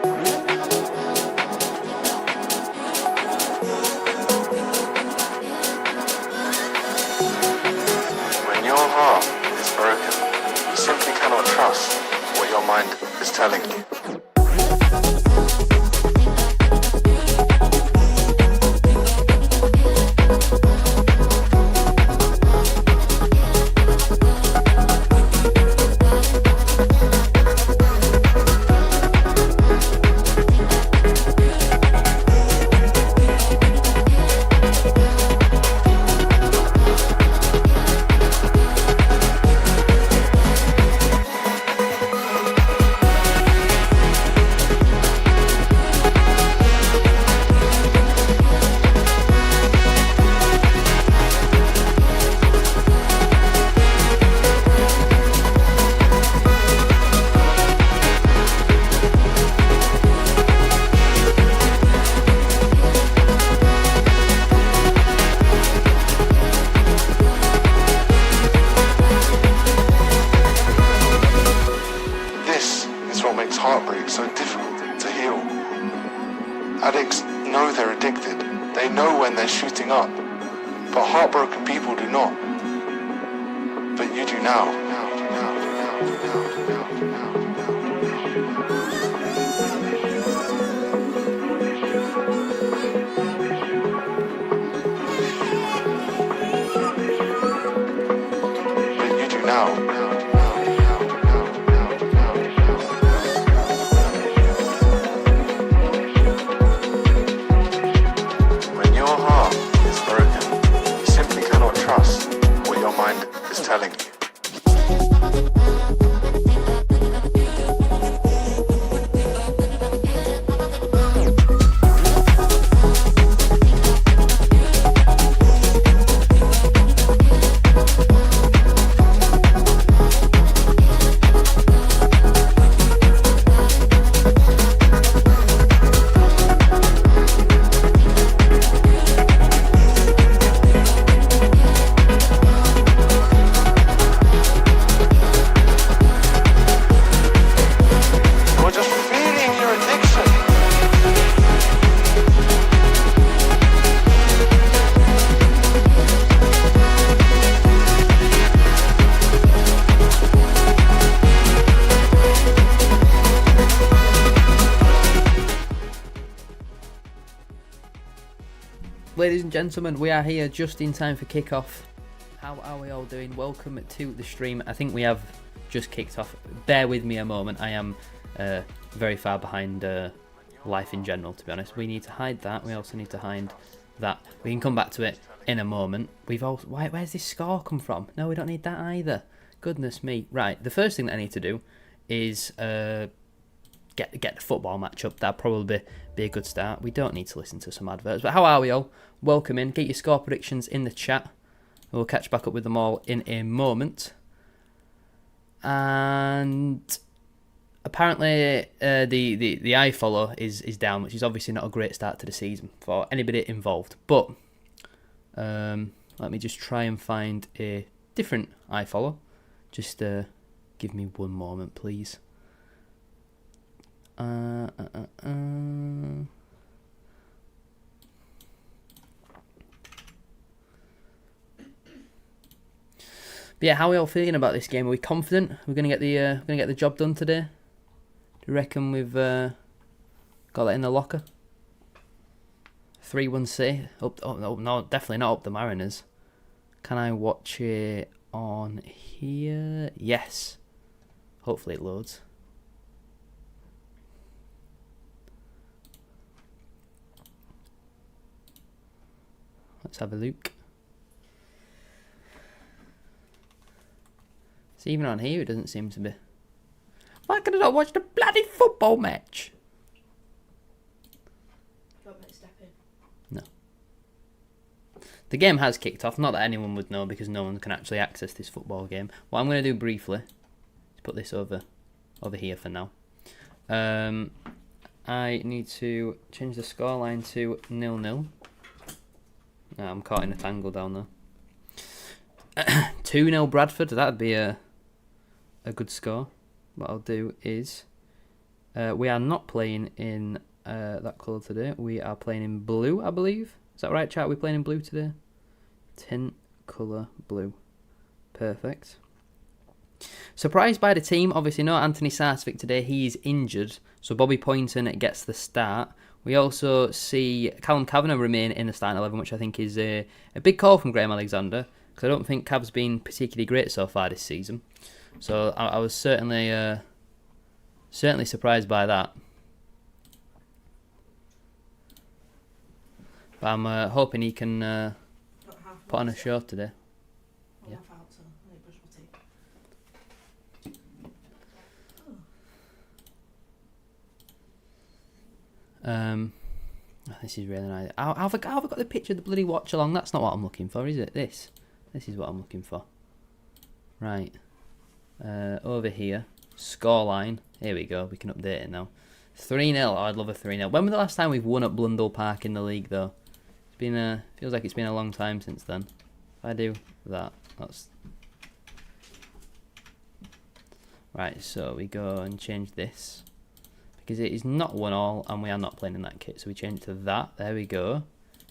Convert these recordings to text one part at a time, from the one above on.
When your heart is broken, you simply cannot trust what your mind is telling you. Heartbreak so difficult to heal. Addicts know they're addicted. They know when they're shooting up. But heartbroken people do not. But you do now. But you do now. Trust what your mind is telling you. Ladies and gentlemen, we are here just in time for kickoff. How are we all doing? Welcome to the stream. I think we have just kicked off. Bear with me a moment. I am very far behind life in general, to be honest. We need to hide that. We also need to hide that. We can come back to it in a moment. Where's this score come from? No, we don't need that either. Goodness me. Right, the first thing that I need to do is get the football match up. That'll probably be a good start. We don't need to listen to some adverts. But how are we all? Welcome in. Get your score predictions in the chat. We'll catch back up with them all in a moment. And apparently the iFollow is down, which is obviously not a great start to the season for anybody involved. But let me just try and find a different iFollow. Just give me one moment, please. But yeah, how are we all feeling about this game? Are we confident we're gonna get the job done today? Do you reckon we've got that in the locker? 3-1 C. No, definitely not up the Mariners. Can I watch it on here? Yes. Hopefully it loads. Let's have a look. So even on here, it doesn't seem to be. Why can I not watch the bloody football match? Do you want me to step in? No. The game has kicked off. Not that anyone would know because no one can actually access this football game. What I'm going to do briefly is put this over here for now. I need to change the scoreline to 0-0. I'm caught in a tangle down there. 2-0 Bradford. That'd be a good score. What I'll do is We are not playing in that colour today. We are playing in blue, I believe. Is that right, chat? We're playing in blue today. Tint colour blue. Perfect. Surprised by the team. Obviously, no Anthony Sarcevic today. He's injured. So Bobby Poynton gets the start. We also see Callum Kavanagh remain in the starting 11, which I think is a big call from Graham Alexander, because I don't think Cav's been particularly great so far this season. So I was certainly surprised by that. But I'm hoping he can put on a show today. Yeah. This is really nice. How have I got the picture of the bloody watch along? That's not what I'm looking for, is it? This is what I'm looking for. Right. Over here. Scoreline. Here we go. We can update it now. 3-0. Oh, I'd love a 3-0. When was the last time we've won at Blundell Park in the league, though? It's been feels like it's been a long time since then. If I do that, that's... Right, so we go and change this. Because it is not 1-1 and we are not playing in that kit. So we change it to that. There we go.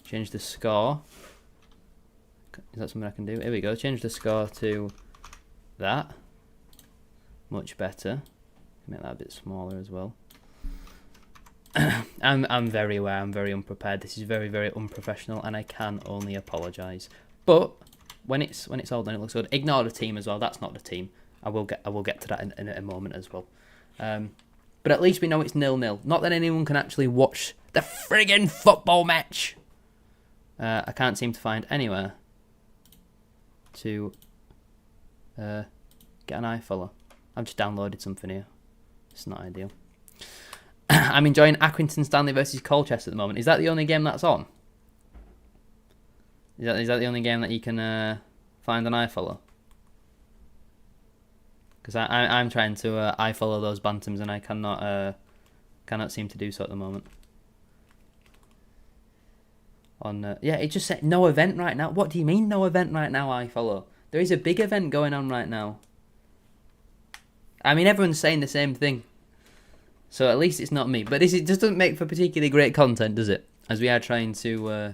Change the score. Is that something I can do? Here we go. Change the score to that. Much better. Make that a bit smaller as well. I'm very aware. I'm very unprepared. This is very, very unprofessional, and I can only apologise. But when it's all done, it looks good. Ignore the team as well. That's not the team. I will get to that in a moment as well. But at least we know it's 0-0. Not that anyone can actually watch the friggin' football match. I can't seem to find anywhere to get an iFollow. I've just downloaded something here. It's not ideal. I'm enjoying Accrington Stanley versus Colchester at the moment. Is that the only game that's on? Is that the only game that you can find on iFollow? Because I'm trying to iFollow those bantams and I cannot seem to do so at the moment. Yeah, it just said no event right now. What do you mean no event right now, iFollow? There is a big event going on right now. I mean, everyone's saying the same thing. So at least it's not me. But it just doesn't make for particularly great content, does it? As we are trying to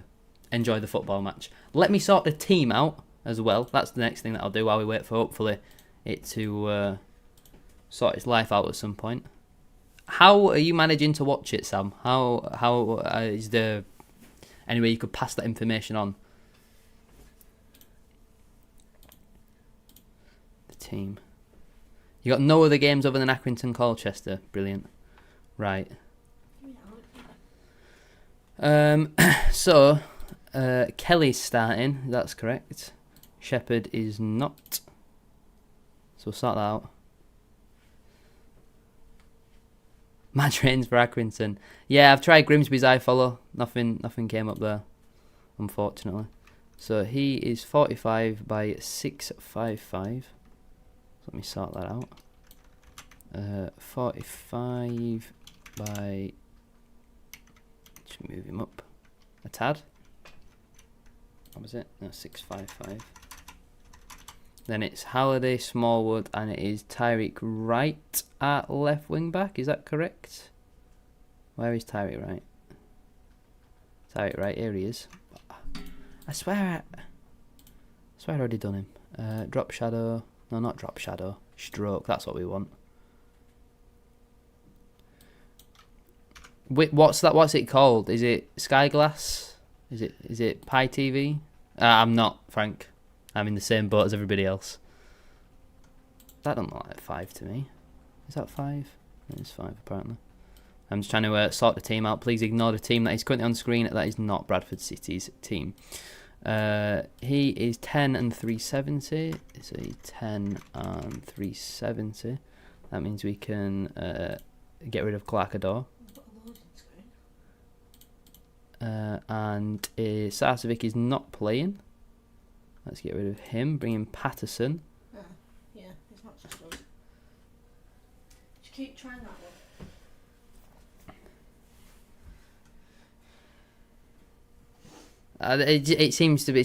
enjoy the football match. Let me sort the team out as well. That's the next thing that I'll do while we wait for hopefully it to sort its life out at some point. How are you managing to watch it, Sam? How is there any way you could pass that information on? The team. You got no other games other than Accrington Colchester. Brilliant. Right. So Kelly's starting. That's correct. Shepherd is not. So we'll sort that out. Match ratings for Accrington. Yeah, I've tried Grimsby's iFollow. Nothing came up there, unfortunately. So he is 45 by 655. Let me sort that out. 45 by... Just move him up a tad. What was it? No, 655. Then it's Halliday, Smallwood, and it is Tyreek Wright at left wing back. Is that correct? Where is Tyreek Wright? Tyreek Wright, here he is. I swear I've already done him. Drop shadow. No, not drop shadow. Stroke. That's what we want. Wait, what's that? What's it called? Is it Skyglass? Is it Pi TV? I'm not, Frank. I'm in the same boat as everybody else. That doesn't look like 5 to me. Is that 5? It's 5 apparently. I'm just trying to sort the team out. Please ignore the team that is currently on screen. That is not Bradford City's team. He is 10 and 370. So he's 10 and 370. That means we can get rid of Clarkador. And Sarcevic is not playing. Let's get rid of him. Bring in Patterson. Yeah, it's not just us. Just keep trying that one. It seems to be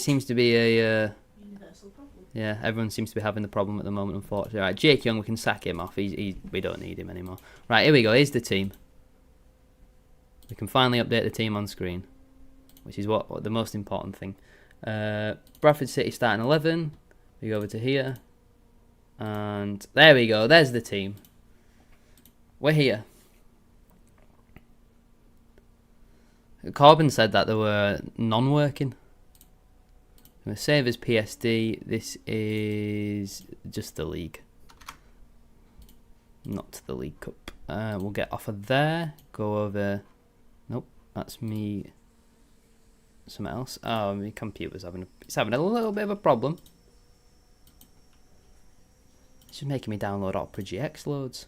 a Universal problem. Yeah, everyone seems to be having the problem at the moment, unfortunately. Right, Jake Young, we can sack him off. We don't need him anymore. Right, here we go. Here's the team. We can finally update the team on screen, which is what the most important thing. Bradford City starting 11. We go over to here. And there we go. There's the team. We're here. Corbin said that they were non-working. I'm going to save as PSD. This is just the league. Not the League Cup. We'll get off of there. Go over. Nope, that's me. Something else. Oh, my computer's having a little bit of a problem. It's just making me download Opera GX loads.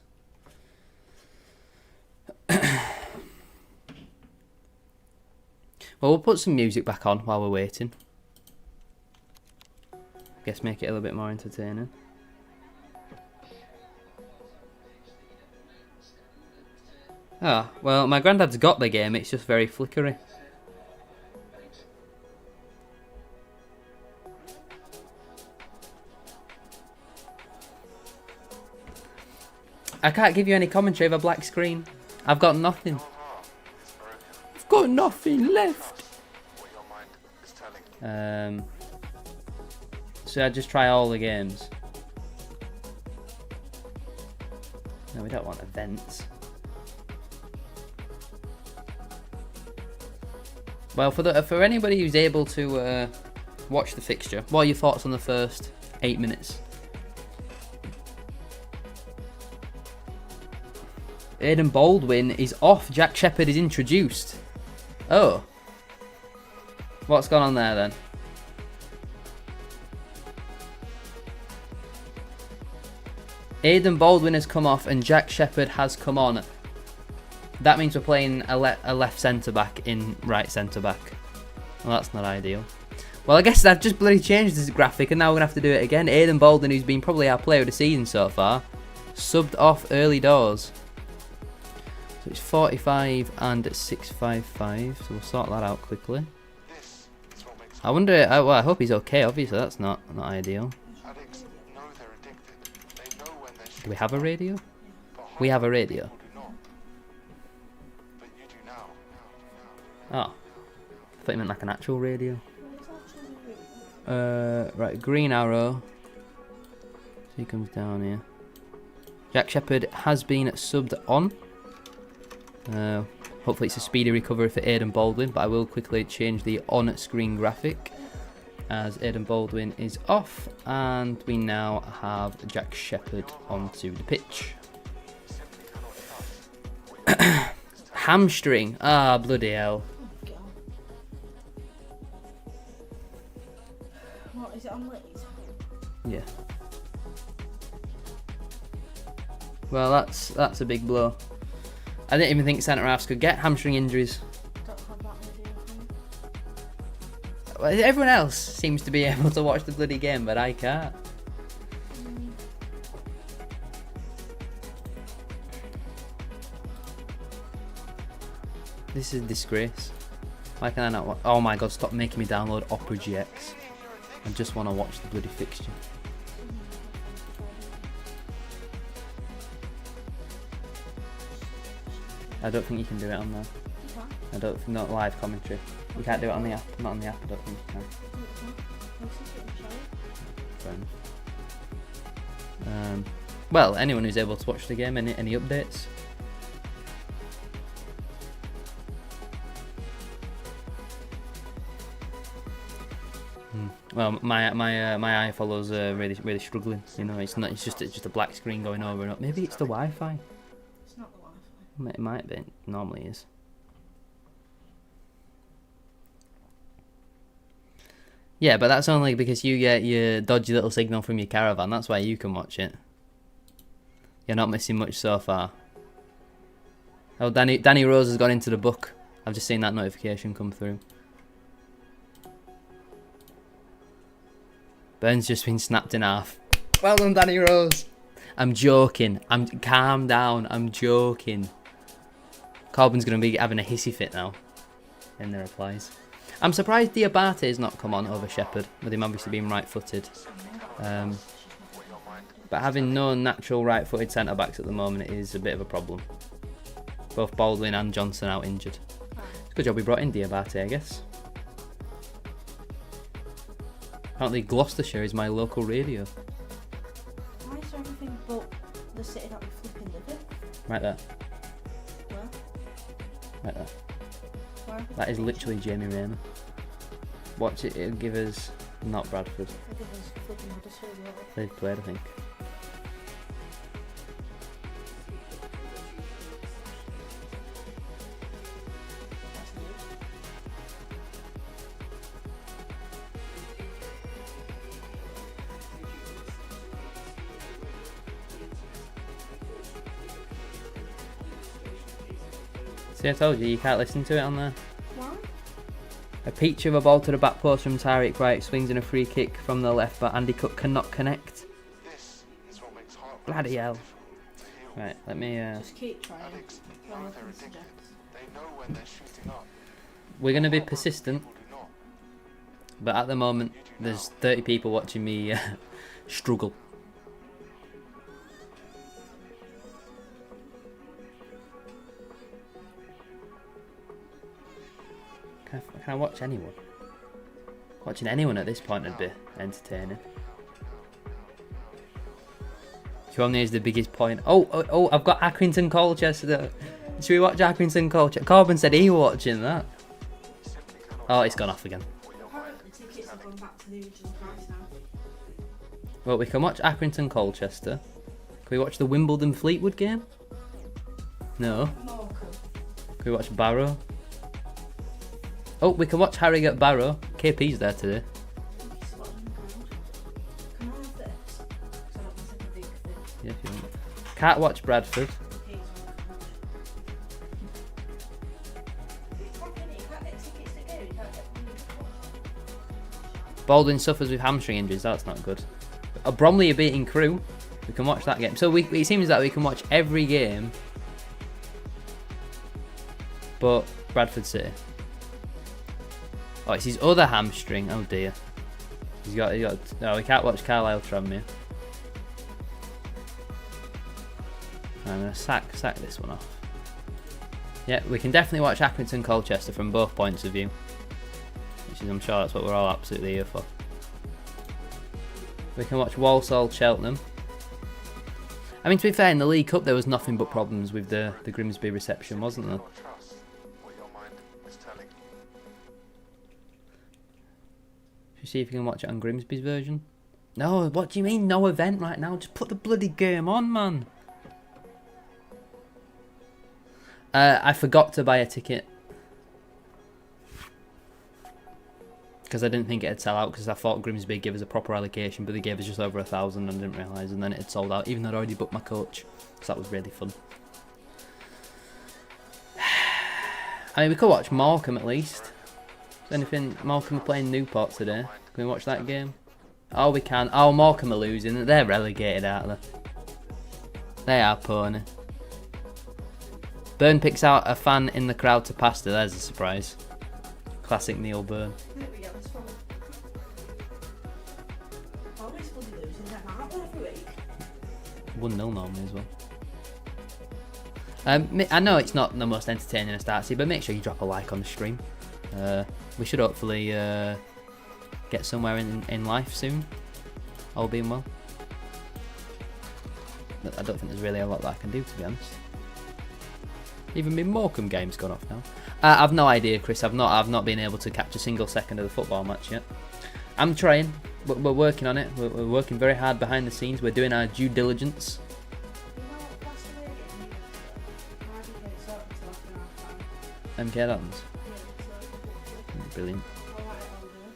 Well, we'll put some music back on while we're waiting. Guess make it a little bit more entertaining. Ah, well, my granddad's got the game, it's just very flickery. I can't give you any commentary of a black screen. I've got nothing. I've got nothing left. So I just try all the games. No, we don't want events. Well, for anybody who's able to watch the fixture, what are your thoughts on the first 8 minutes? Aidan Baldwin is off. Jack Shepherd is introduced. Oh. What's gone on there then? Aidan Baldwin has come off and Jack Shepherd has come on. That means we're playing a left centre-back in right centre-back. Well, that's not ideal. Well, I guess I've just bloody changed this graphic and now we're going to have to do it again. Aidan Baldwin, who's been probably our player of the season so far, subbed off early doors. So it's 45 and 655, so we'll sort that out quickly. I wonder, well, I hope he's okay, obviously that's not ideal. Do we have a radio? We have a radio. Oh, I thought you meant like an actual radio. Right, green arrow. So he comes down here. Jack Shepherd has been subbed on. Hopefully it's a speedy recovery for Aidan Baldwin, but I will quickly change the on-screen graphic as Aidan Baldwin is off, and we now have Jack Shepherd onto the pitch. Hamstring. Ah, bloody hell. What, is it on Leeds? Yeah. Well, that's a big blow. I didn't even think centre halves could get hamstring injuries. Don't have that video for me. Well, everyone else seems to be able to watch the bloody game, but I can't. This is a disgrace. Why can I not watch? Oh my god, stop making me download Opera GX. I just want to watch the bloody fixture. I don't think you can do it on there. I don't think, not live commentary. You can't do it on the app. Not on the app, I don't think you can. Fair enough. Well, anyone who's able to watch the game, any updates? Well, my eye follows really struggling. You know, it's not. It's just a black screen going over and up. Maybe it's the Wi-Fi. It's not the Wi-Fi. It might be. It normally is. Yeah, but that's only because you get your dodgy little signal from your caravan. That's why you can watch it. You're not missing much so far. Oh, Danny Rose has gone into the book. I've just seen that notification come through. Burns just been snapped in half. Well done, Danny Rose. I'm joking. Calm down. I'm joking. Corbin's going to be having a hissy fit now in the replies. I'm surprised Diabate has not come on over Shepherd, with him obviously being right-footed. But having no natural right-footed centre-backs at the moment is a bit of a problem. Both Baldwin and Johnson out injured. Good job we brought in Diabate, I guess. Apparently Gloucestershire is my local radio. Why is there everything but the city that we flipping live in? Right there. Where? Right there. Where? That is literally Jamie Rayner. Watch it, it'll give us... Not Bradford. I think it's flipping Huddersfield, really. They've played, I think. That's news. See, I told you, you can't listen to it on there. Why? A peach of a ball to the back post from Tariq Wright, swings in a free kick from the left, but Andy Cook cannot connect. This is what makes heartbreak Bloody hell. so difficult to heal. Right, let me... Just keep trying. Addicts Well, know I they're can addicted. suggest. They know when they're shooting up. We're going to be Heartbroken persistent, people do not. but at the moment, there's 30 people watching me struggle. Can I watch anyone? Watching anyone at this point would be entertaining. Q1 is the biggest point. Oh, I've got Accrington Colchester. Should we watch Accrington Colchester? Corbin said he was watching that. Oh, it's gone off again. Apparently tickets have gone back to the original price now. Well, we can watch Accrington Colchester. Can we watch the Wimbledon Fleetwood game? No. Morecambe. Can we watch Barrow? Oh, we can watch Harrogate Barrow. KP's there today. Scotland ground. Can I have this? Because I don't want to take a big thing. Yeah, if you want. Can't watch Bradford. Here's one. It's fucking it. You can't get tickets to go. You can't get one to watch. Baldwin suffers with hamstring injuries. That's not good. Bromley are beating Crewe. We can watch that game. So it seems that we can watch every game, but Bradford City. Oh, it's his other hamstring. Oh dear. He's got. No, we can't watch Carlisle Tranmere. I'm gonna sack this one off. Yeah, we can definitely watch Accrington Colchester from both points of view, which is, I'm sure that's what we're all absolutely here for. We can watch Walsall Cheltenham. I mean, to be fair, in the League Cup there was nothing but problems with the Grimsby reception, wasn't there? Cannot trust what your mind is telling you. Should we see if you can watch it on Grimsby's version? No, what do you mean no event right now? Just put the bloody game on, man. I forgot to buy a ticket. Because I didn't think it'd sell out, because I thought Grimsby gave us a proper allocation, but they gave us just over 1,000 and I didn't realise, and then it had sold out, even though I'd already booked my coach. So that was really fun. I mean, we could watch Morecambe at least. Is anything? Morecambe are playing Newport today. Can we watch that game? Oh, we can. Oh, Morecambe are losing. They're relegated, aren't they? They are pony. Byrne picks out a fan in the crowd to pasta. There's a surprise. Classic Neil Byrne. There we go. That's fine. Always bloody losing them, aren't we, every week? 1-0 normally as well. I know it's not the most entertaining start to see, but make sure you drop a like on the stream. We should hopefully get somewhere in life soon, all being well. I don't think there's really a lot that I can do, to be honest. Even my Morecambe game's gone off now. I've no idea, Chris. I've not been able to catch a single second of the football match yet. I'm trying. We're working on it. We're working very hard behind the scenes. We're doing our due diligence. You know, what's the way again? Why do you get it sorted till after half time? MK Adams. Yeah, so Brilliant. I'll write it all down.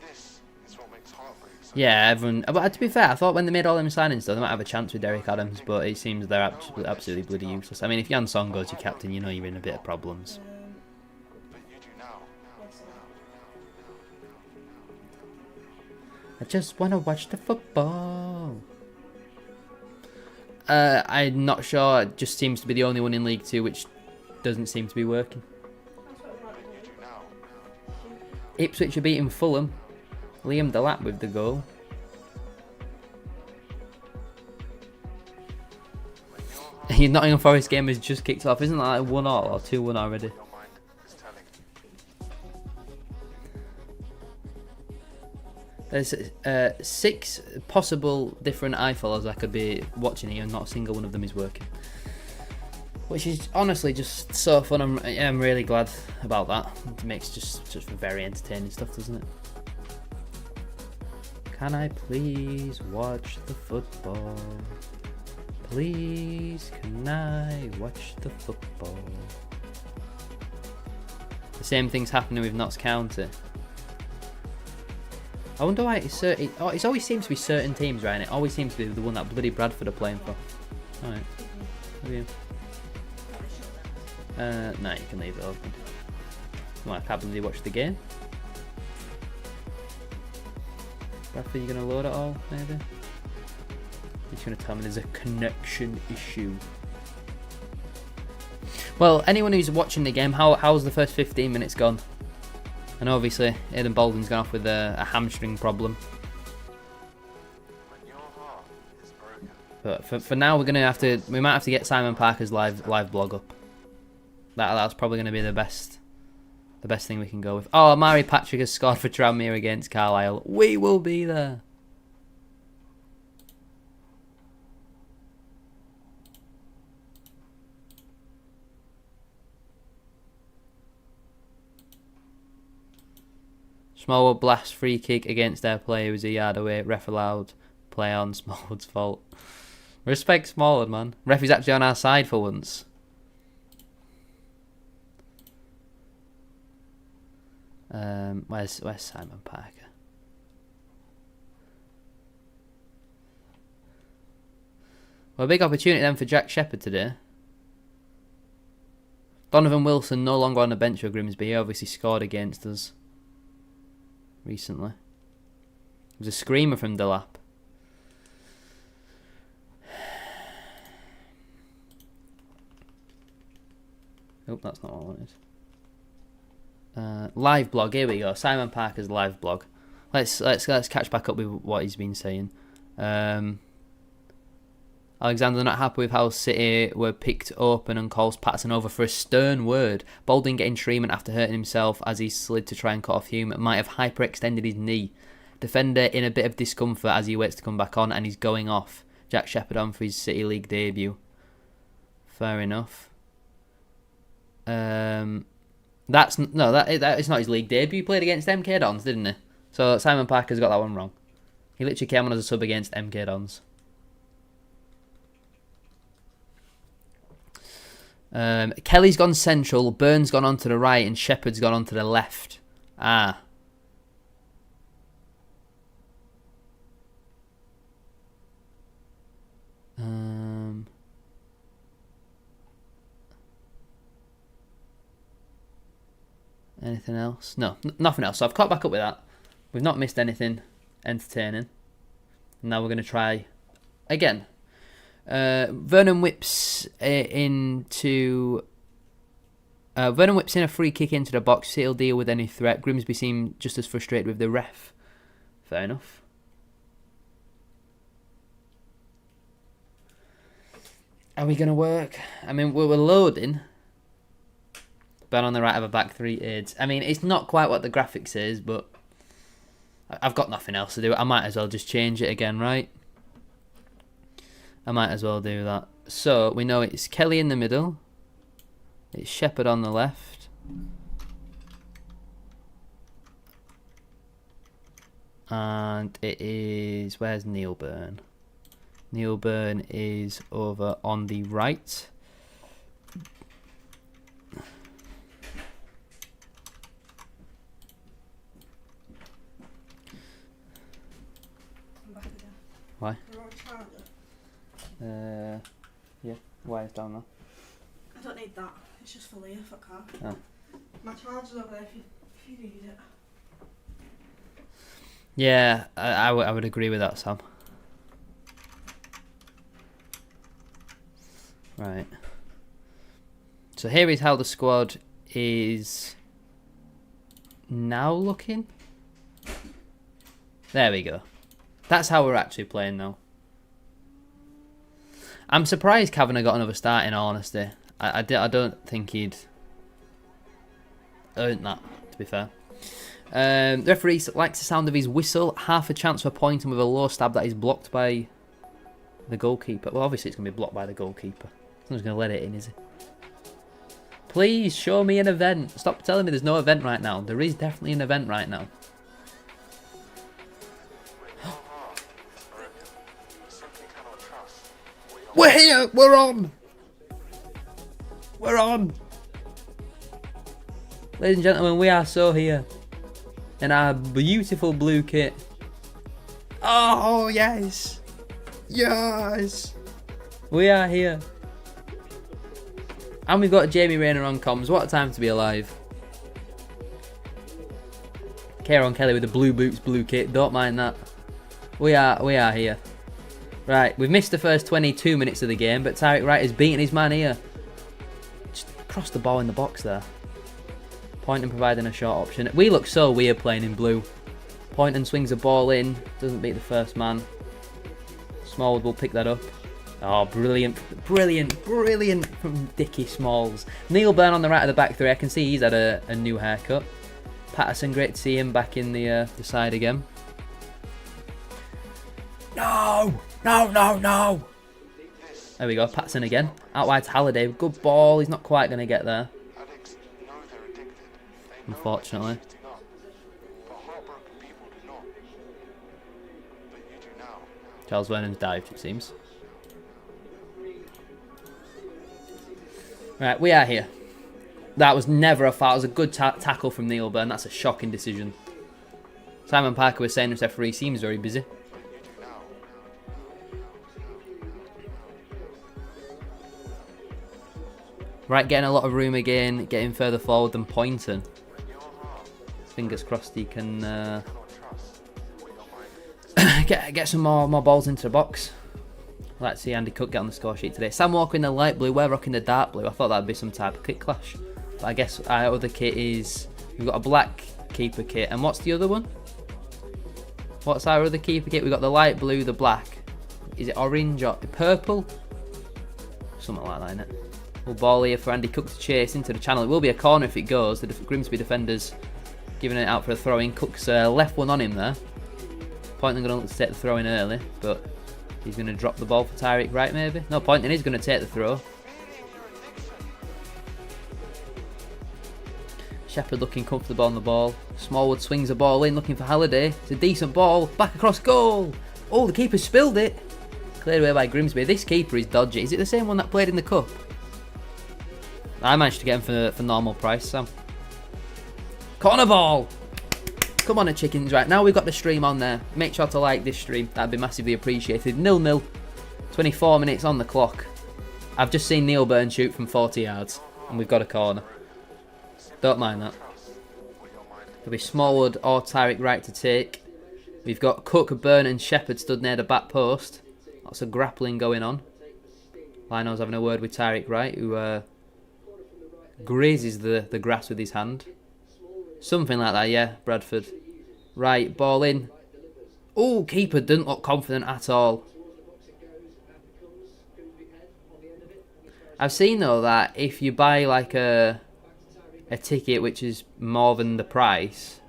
This is what makes heartbreak so Yeah, everyone. But to be fair, I thought when they made all them signings, though, they might have a chance with Derek Adams, but it seems they're absolutely bloody useless. I mean, if Jan Song goes your captain, you know you're in a bit of problems. but you do now. Yes, I just want to watch the football. I'm not sure. It just seems to be the only one in League Two which doesn't seem to be working. that's what we write You it do now. Ipswich are beating Fulham. Liam Delap with the goal. Your Nottingham Forest game has just kicked off. Isn't that like 1-1 or 2-1 already? Your mind is telling. There's 6 possible different iFollows I could be watching here, and not a single one of them is working. Which is honestly just so fun. I'm really glad about that. It makes just for very entertaining stuff, doesn't it? Can I please watch the football? Please, can I watch the football? The same thing's happening with Notts County. I wonder why it always seems to be certain teams, right? And it always seems to be the one that bloody Bradford are playing for. Alright. Maybe. No, you can leave it open. Well, I can't believe you watched the game. Bradford, you gonna load it all, maybe? You're just gonna tell me there's a connection issue. Well, anyone who's watching the game, how's the first 15 minutes gone? And obviously, Aidan Baldwin's gone off with a hamstring problem. When your heart is broken. But for now, we might have to get Simon Parker's live blog up. That's probably gonna be the best thing we can go with. Oh, Mari Patrick has scored for Tranmere against Carlisle. We will be there. Smallwood blast free kick against their player who was a yard away. Ref allowed play on. Smallwood's fault. Respect Smallwood, man. Ref is actually on our side for once. Where's Simon Parker? Well, a big opportunity then for Jack Shepherd today. Donovan Wilson no longer on the bench for Grimsby. He obviously scored against us recently. It was a screamer from Delap. Oh, that's not what I wanted. Live blog, here we go. Simon Parker's live blog. Let's catch back up with what he's been saying. Alexander not happy with how City were picked open and calls Patterson over for a stern word. Baldwin getting treatment after hurting himself as he slid to try and cut off Hume. Might have hyperextended his knee. Defender in a bit of discomfort as he waits to come back on, and he's going off. Jack Shepherd on for his City League debut. Fair enough. It's not his league debut. He played against MK Dons, didn't he? So Simon Parker's got that one wrong. He literally came on as a sub against MK Dons. Kelly's gone central, Burns gone onto the right, and Shepherd's gone onto the left. Anything else? No, nothing else. So I've caught back up with that. We've not missed anything entertaining. Now we're going to try again. Vernon whips in a free kick into the box. He'll deal with any threat. Grimsby seem just as frustrated with the ref. Fair enough. Are we going to work? I mean, we're loading. Ben on the right of a back three aids. I mean, it's not quite what the graphic says, but I've got nothing else to do. I might as well just change it again, right? I might as well do that. So, we know it's Kelly in the middle. It's Shepherd on the left. And it is... Where's Neil Byrne? Neil Byrne is over on the right. Why? Yeah, wire's down there. I don't need that. It's just for Leah for car. Oh. My charger's over there if you need it. Yeah, I would agree with that, Sam. Right. So here is how the squad is now looking. There we go. That's how we're actually playing now. I'm surprised Kavanagh got another start, in all honesty. I don't think he'd earned that, to be fair. The referee likes the sound of his whistle. Half a chance for pointing with a low stab that is blocked by the goalkeeper. Well, obviously it's going to be blocked by the goalkeeper. He's not going to let it in, is he? Please show me an event. Stop telling me there's no event right now. There is definitely an event right now. We're here! We're on! We're on! Ladies and gentlemen, we are so here. In our beautiful blue kit. Oh, yes! Yes! We are here. And we've got Jamie Rayner on comms. What a time to be alive. Kieran Kelly with the blue boots, blue kit. Don't mind that. We are here. Right, we've missed the first 22 minutes of the game, but Tyreek Wright has beaten his man here. Just crossed the ball in the box there. Poynton providing a short option. We look so weird playing in blue. Poynton swings the ball in, doesn't beat the first man. Smallwood will pick that up. Oh, brilliant, brilliant, brilliant from Dickie Smalls. Neil Byrne on the right of the back three. I can see he's had a new haircut. Patterson, great to see him back in the side again. No! No, no, no! There we go, Patterson again. Out wide to Halliday. Good ball. He's not quite going to get there. Unfortunately. Charles Vernon's dived, it seems. Right, we are here. That was never a foul. It was a good tackle from Neil Byrne. That's a shocking decision. Simon Parker was saying this referee seems very busy. Right, getting a lot of room again, getting further forward than Poynton. Fingers crossed he can get some more balls into the box. I'd like to see Andy Cook get on the score sheet today. Sam Walker in the light blue, we're rocking the dark blue. I thought that'd be some type of kit clash. But I guess our other kit is... We've got a black keeper kit. And what's the other one? What's our other keeper kit? We've got the light blue, the black. Is it orange or purple? Something like that, innit? Full ball here for Andy Cook to chase into the channel. It will be a corner if it goes. The Grimsby defenders giving it out for a throw-in. Cook's left one on him there. Poynton going to look to take the throw-in early, but he's going to drop the ball for Tyreek Wright maybe. No, Poynton is going to take the throw. Shepherd looking comfortable on the ball. Smallwood swings the ball in, looking for Halliday. It's a decent ball. Back across goal. Oh, the keeper spilled it. Cleared away by Grimsby. This keeper is dodgy. Is it the same one that played in the cup? I managed to get him for normal price, Sam. Corner ball! Come on, chickens. Right, now we've got the stream on there. Make sure to like this stream. That'd be massively appreciated. 0-0. 24 minutes on the clock. I've just seen Neil Byrne shoot from 40 yards. And we've got a corner. Don't mind that. There'll be Smallwood or Tyreek Wright to take. We've got Cook, Byrne and Shepherd stood near the back post. Lots of grappling going on. Lino's having a word with Tyreek Wright, who grazes the grass with his hand. Something like that, yeah, Bradford. Right, ball in. Oh, keeper didn't look confident at all. I've seen, though, that if you buy, like, a ticket which is more than the price,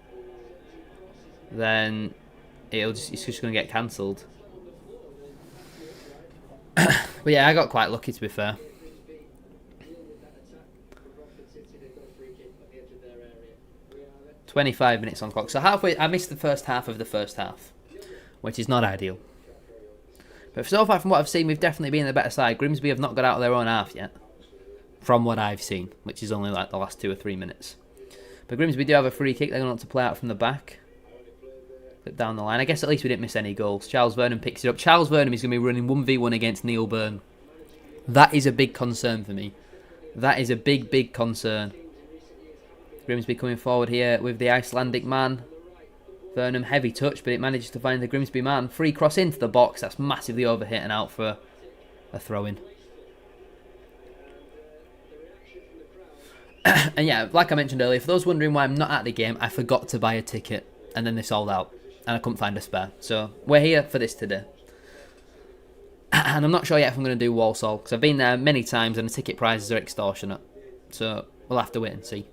then it's just going to get cancelled. But yeah, I got quite lucky, to be fair. "25 minutes on clock." So halfway, I missed the first half of the first half, which is not ideal. But so far, from what I've seen, we've definitely been the better side. Grimsby have not got out of their own half yet, from what I've seen, which is only like the last 2 or 3 minutes. But Grimsby do have a free kick. They're going to want to play out from the back. Flip down the line. I guess at least we didn't miss any goals. Charles Vernon picks it up. Charles Vernon is going to be running 1v1 against Neil Byrne. That is a big concern for me. That is a big, big concern. Grimsby coming forward here with the Icelandic man. Vernon, heavy touch, but it manages to find the Grimsby man. Free cross into the box. That's massively overhit and out for a throw-in. And yeah, like I mentioned earlier, for those wondering why I'm not at the game, I forgot to buy a ticket. And then they sold out. And I couldn't find a spare. So we're here for this today. And I'm not sure yet if I'm going to do Walsall, because I've been there many times and the ticket prices are extortionate. So we'll have to wait and see.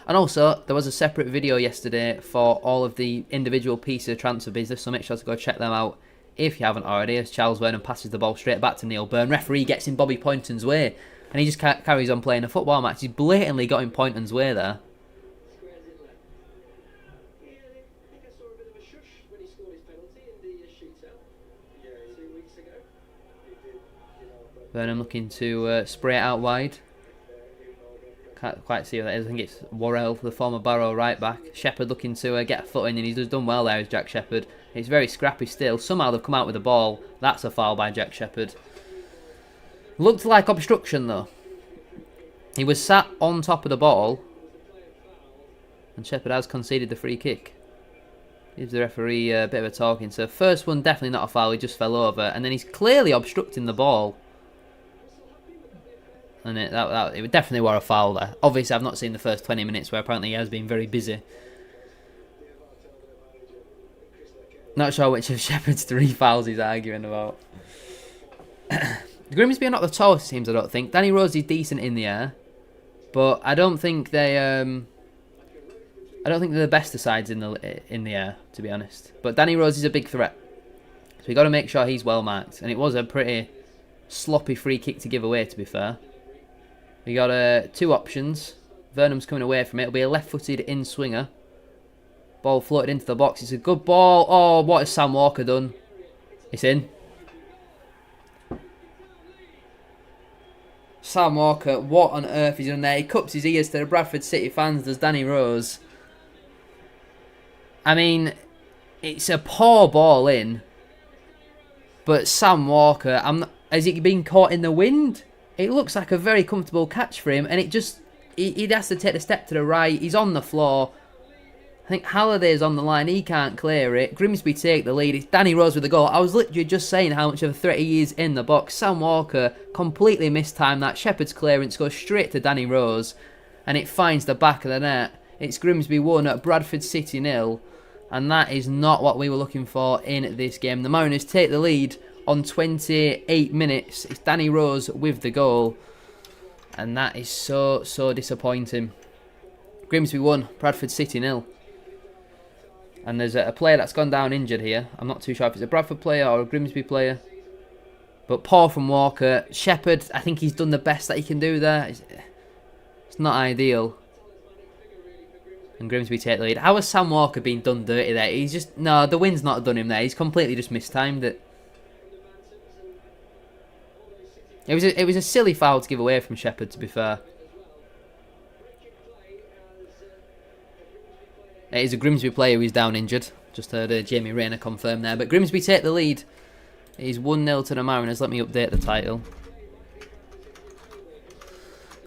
And also, there was a separate video yesterday for all of the individual pieces of transfer business, so make sure to go check them out if you haven't already, as Charles Vernon passes the ball straight back to Neil Byrne. Referee gets in Bobby Poynton's way, and he just carries on playing a football match. He's blatantly got in Poynton's way there. Vernon looking to spray it out wide. Can't quite see what that is. I think it's Worrell, the former Barrow right back. Shepherd looking to get a foot in, and he's done well there, is Jack Shepherd. It's very scrappy still. Somehow they've come out with the ball. That's a foul by Jack Shepherd. Looked like obstruction though. He was sat on top of the ball, and Shepherd has conceded the free kick. Gives the referee a bit of a talking. So first one definitely not a foul. He just fell over, and then he's clearly obstructing the ball. And it definitely were a foul there. Obviously, I've not seen the first 20 minutes where apparently he has been very busy. Not sure which of Shepherd's 3 fouls he's arguing about. Grimsby are not the tallest teams, I don't think. Danny Rose is decent in the air, but I don't think they. I don't think they're the best of sides in the air, to be honest. But Danny Rose is a big threat, so we got to make sure he's well marked. And it was a pretty sloppy free kick to give away, to be fair. We got 2 options. Vernon's coming away from it. It'll be a left-footed in-swinger. Ball floated into the box. It's a good ball. Oh, what has Sam Walker done? It's in. Sam Walker, what on earth is he done there? He cups his ears to the Bradford City fans, does Danny Rose. I mean, it's a poor ball in. But Sam Walker, has it been caught in the wind? It looks like a very comfortable catch for him, and it just... He has to take a step to the right. He's on the floor. I think Halliday's on the line. He can't clear it. Grimsby take the lead. It's Danny Rose with the goal. I was literally just saying how much of a threat he is in the box. Sam Walker completely mistimed that. Shepherd's clearance goes straight to Danny Rose, and it finds the back of the net. It's Grimsby 1 at Bradford City 0, and that is not what we were looking for in this game. The Mariners take the lead on 28 minutes. It's Danny Rose with the goal, and that is so disappointing. Grimsby 1, Bradford City 0. And there's a player that's gone down injured here. I'm not too sure if it's a Bradford player or a Grimsby player, but poor from Walker. Shepherd, I think he's done the best that he can do there. It's not ideal. And Grimsby take the lead. How has Sam Walker been done dirty there? He's just... No, the wind's not done him there. He's completely just mistimed it. It was a silly foul to give away from Shepherd, to be fair. It is a Grimsby player who's down injured. Just heard Jamie Rayner confirm there. But Grimsby take the lead. It is 1-0 to the Mariners. Let me update the title.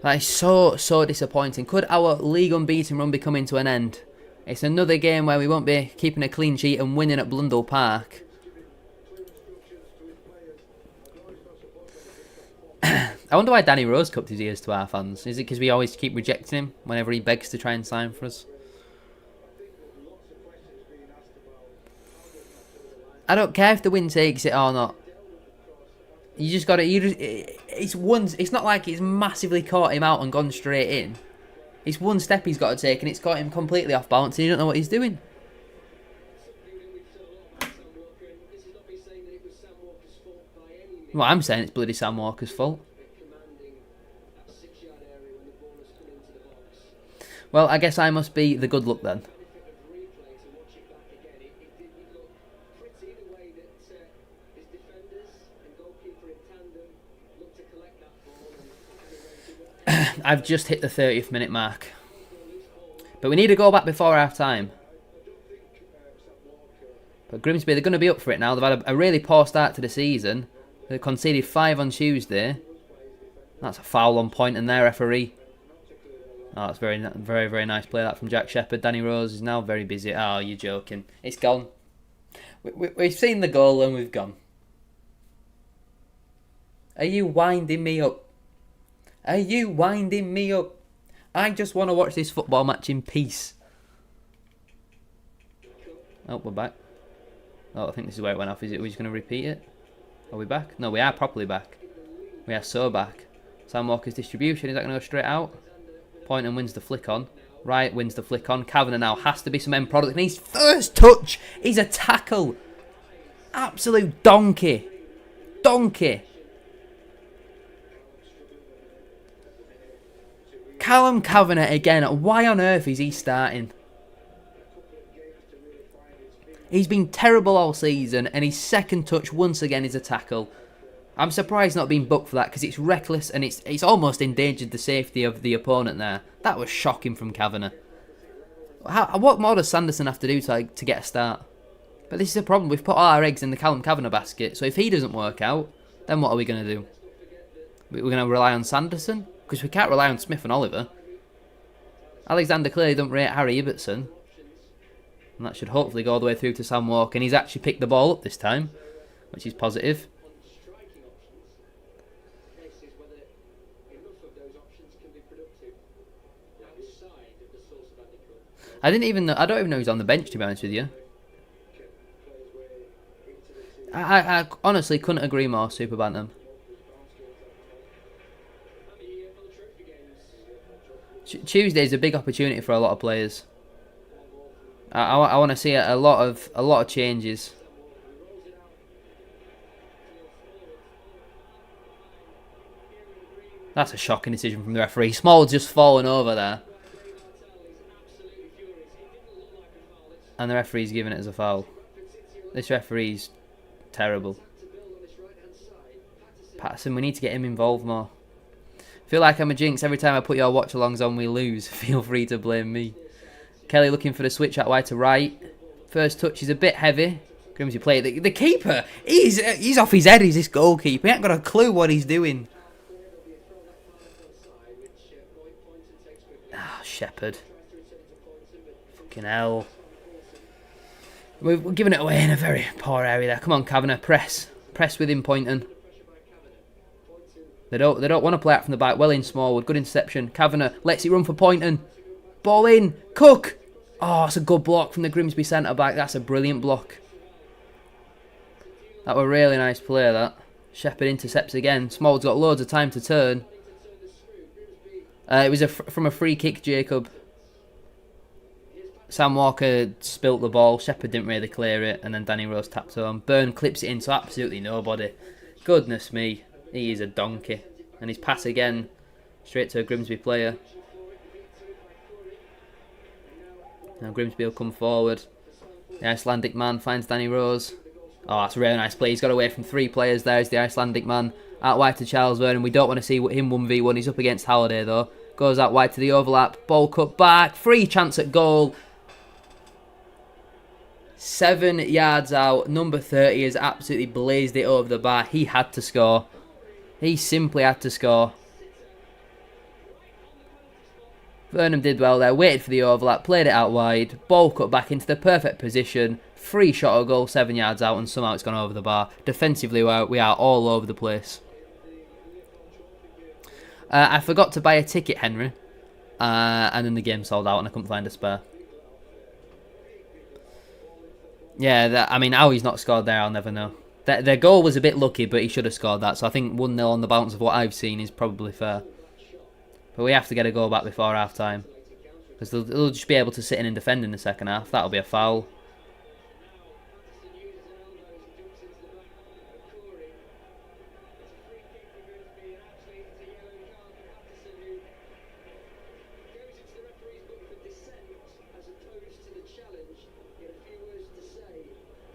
That is so disappointing. Could our league unbeaten run be coming to an end? It's another game where we won't be keeping a clean sheet and winning at Blundell Park. I wonder why Danny Rose cupped his ears to our fans. Is it because we always keep rejecting him whenever he begs to try and sign for us? I don't care if the wind takes it or not. You just got to... It's not like it's massively caught him out and gone straight in. It's one step he's got to take, and it's caught him completely off balance, and you don't know what he's doing. Well, I'm saying it's bloody Sam Walker's fault. Well, I guess I must be the good luck then. I've just hit the 30th minute mark. But we need to go back before half time. But Grimsby, they're going to be up for it now. They've had a really poor start to the season. They conceded 5 on Tuesday. That's a foul on point, and their referee. Oh, that's very nice play that from Jack Shepherd. Danny Rose is now very busy. Oh, you're joking. It's gone. We've seen the goal and we've gone. Are you winding me up? Are you winding me up? I just want to watch this football match in peace. Oh, we're back. Oh, I think this is where it went off. Is it? We're just going to repeat it? Are we back? No, we are properly back. We are so back. Sam Walker's distribution, is that going to go straight out? Pointon wins the flick on. Wright wins the flick on. Kavanagh now has to be some end product. And his first touch is a tackle. Absolute donkey. Donkey. Callum Kavanagh again. Why on earth is he starting? He's been terrible all season, and his second touch once again is a tackle. I'm surprised not being booked for that, because it's reckless and it's almost endangered the safety of the opponent there. That was shocking from Kavanagh. What more does Sanderson have to do to get a start? But this is the problem. We've put all our eggs in the Callum Kavanagh basket, so if he doesn't work out, then what are we going to do? We're going to rely on Sanderson? Because we can't rely on Smith and Oliver. Alexander clearly don't rate Harry Ibbotson. And that should hopefully go all the way through to Sam Walker. And he's actually picked the ball up this time, which is positive. I don't even know he's on the bench, to be honest with you. I honestly couldn't agree more, Super Bantam. Tuesday is a big opportunity for a lot of players. I want to see a lot of changes. That's a shocking decision from the referee. Small's just fallen over there. And the referee's giving it as a foul. This referee's terrible. Patterson, we need to get him involved more. Feel like I'm a jinx. Every time I put your watch-alongs on, we lose. Feel free to blame me. Kelly looking for the switch out wide to right. First touch is a bit heavy. Grimsby play. The keeper, he's off his head. He's this goalkeeper. He ain't got a clue what he's doing. Ah, Shepherd. Fucking hell. We're giving it away in a very poor area there. Come on, Kavanagh, press with him, Poynton. They don't want to play out from the back. Well in, Smallwood, good interception. Kavanagh lets it run for Poynton. Ball in, Cook. Oh, that's a good block from the Grimsby centre back. That's a brilliant block. That were a really nice play. That Shepherd intercepts again. Smallwood's got loads of time to turn. It was from a free kick, Jacob. Sam Walker spilt the ball. Shepherd didn't really clear it, and then Danny Rose tapped home. Byrne clips it into absolutely nobody. Goodness me, he is a donkey. And his pass again, straight to a Grimsby player. Now Grimsby will come forward. The Icelandic man finds Danny Rose. Oh, that's a really nice play. He's got away from 3 players there. Is the Icelandic man out wide to Charles Vernon. We don't want to see him 1v1. He's up against Halliday though. Goes out wide to the overlap. Ball cut back. Free chance at goal. 7 yards out. Number 30 has absolutely blazed it over the bar. He had to score. He simply had to score. Vernon did well there. Waited for the overlap. Played it out wide. Ball cut back into the perfect position. Free shot of goal. 7 yards out. And somehow it's gone over the bar. Defensively, we are all over the place. I forgot to buy a ticket, Henry. And then the game sold out and I couldn't find a spare. Yeah, I mean, how he's not scored there, I'll never know. Their goal was a bit lucky, but he should have scored that. So I think 1-0 on the bounce of what I've seen is probably fair. But we have to get a goal back before half-time. Because they'll just be able to sit in and defend in the second half. That'll be a foul.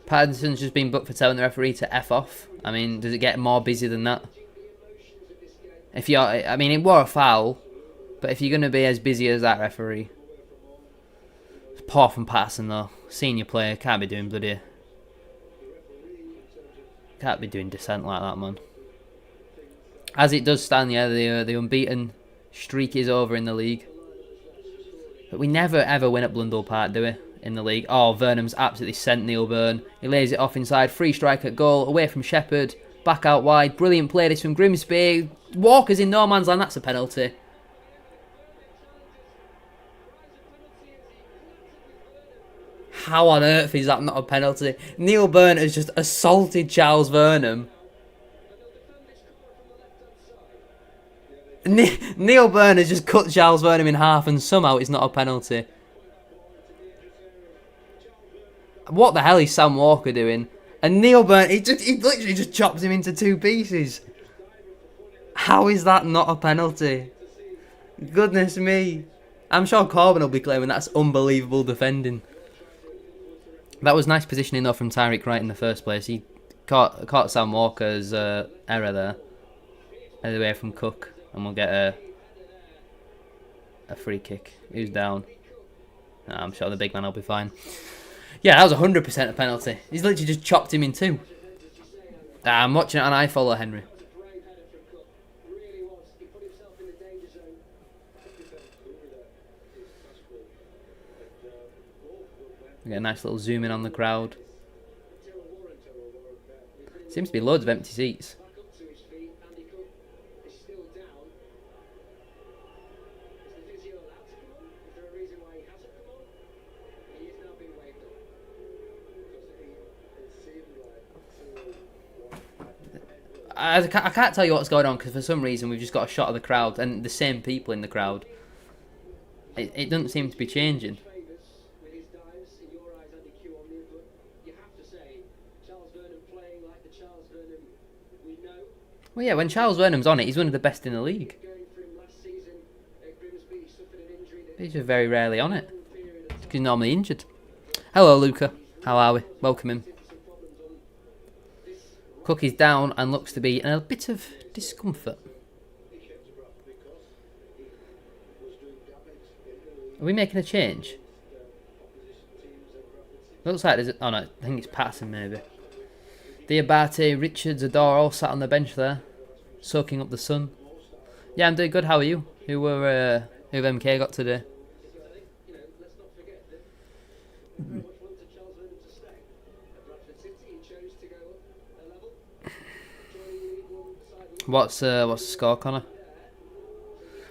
Patterson's just been booked for telling the referee to F off. I mean, does it get more busy than that? I mean, it was a foul, but if you're going to be as busy as that referee. It's poor from Patterson though. Senior player, can't be doing dissent like that, man. As it does stand, yeah, the unbeaten streak is over in the league. But we never ever win at Blundell Park, do we? In the league. Oh, Vernon's absolutely sent Neil Byrne. He lays it off inside. Free strike at goal. Away from Shepherd. Back out wide. Brilliant play this from Grimsby. Walker's in no man's land. That's a penalty. How on earth is that not a penalty? Neil Byrne has just assaulted Charles Vernon. Neil Byrne has just cut Charles Burnham in half and somehow it's not a penalty. What the hell is Sam Walker doing? And Neil Byrne, he literally just chops him into 2 pieces. How is that not a penalty? Goodness me. I'm sure Corbyn will be claiming that's unbelievable defending. That was nice positioning though from Tyreek Wright in the first place. He caught Sam Walker's error there. Headed away from Cook. And we'll get a free kick. Who's down? I'm sure the big man will be fine. Yeah, that was 100% a penalty. He's literally just chopped him in 2. I'm watching it and I follow Henry. We get a nice little zoom in on the crowd. Seems to be loads of empty seats. I can't tell you what's going on because for some reason we've just got a shot of the crowd and the same people in the crowd. It doesn't seem to be changing. Well, yeah, when Charles Vernon's on it, he's one of the best in the league. He's just very rarely on it. He's normally injured. Hello, Luca. How are we? Welcome in. Cook is down and looks to be in a bit of discomfort. Are we making a change? Looks like there's... Oh no, I think it's Patterson maybe. Diabate, Richards, Adore all sat on the bench there, soaking up the sun. Yeah, I'm doing good. How are you? Who have MK got today? What's the score, Connor?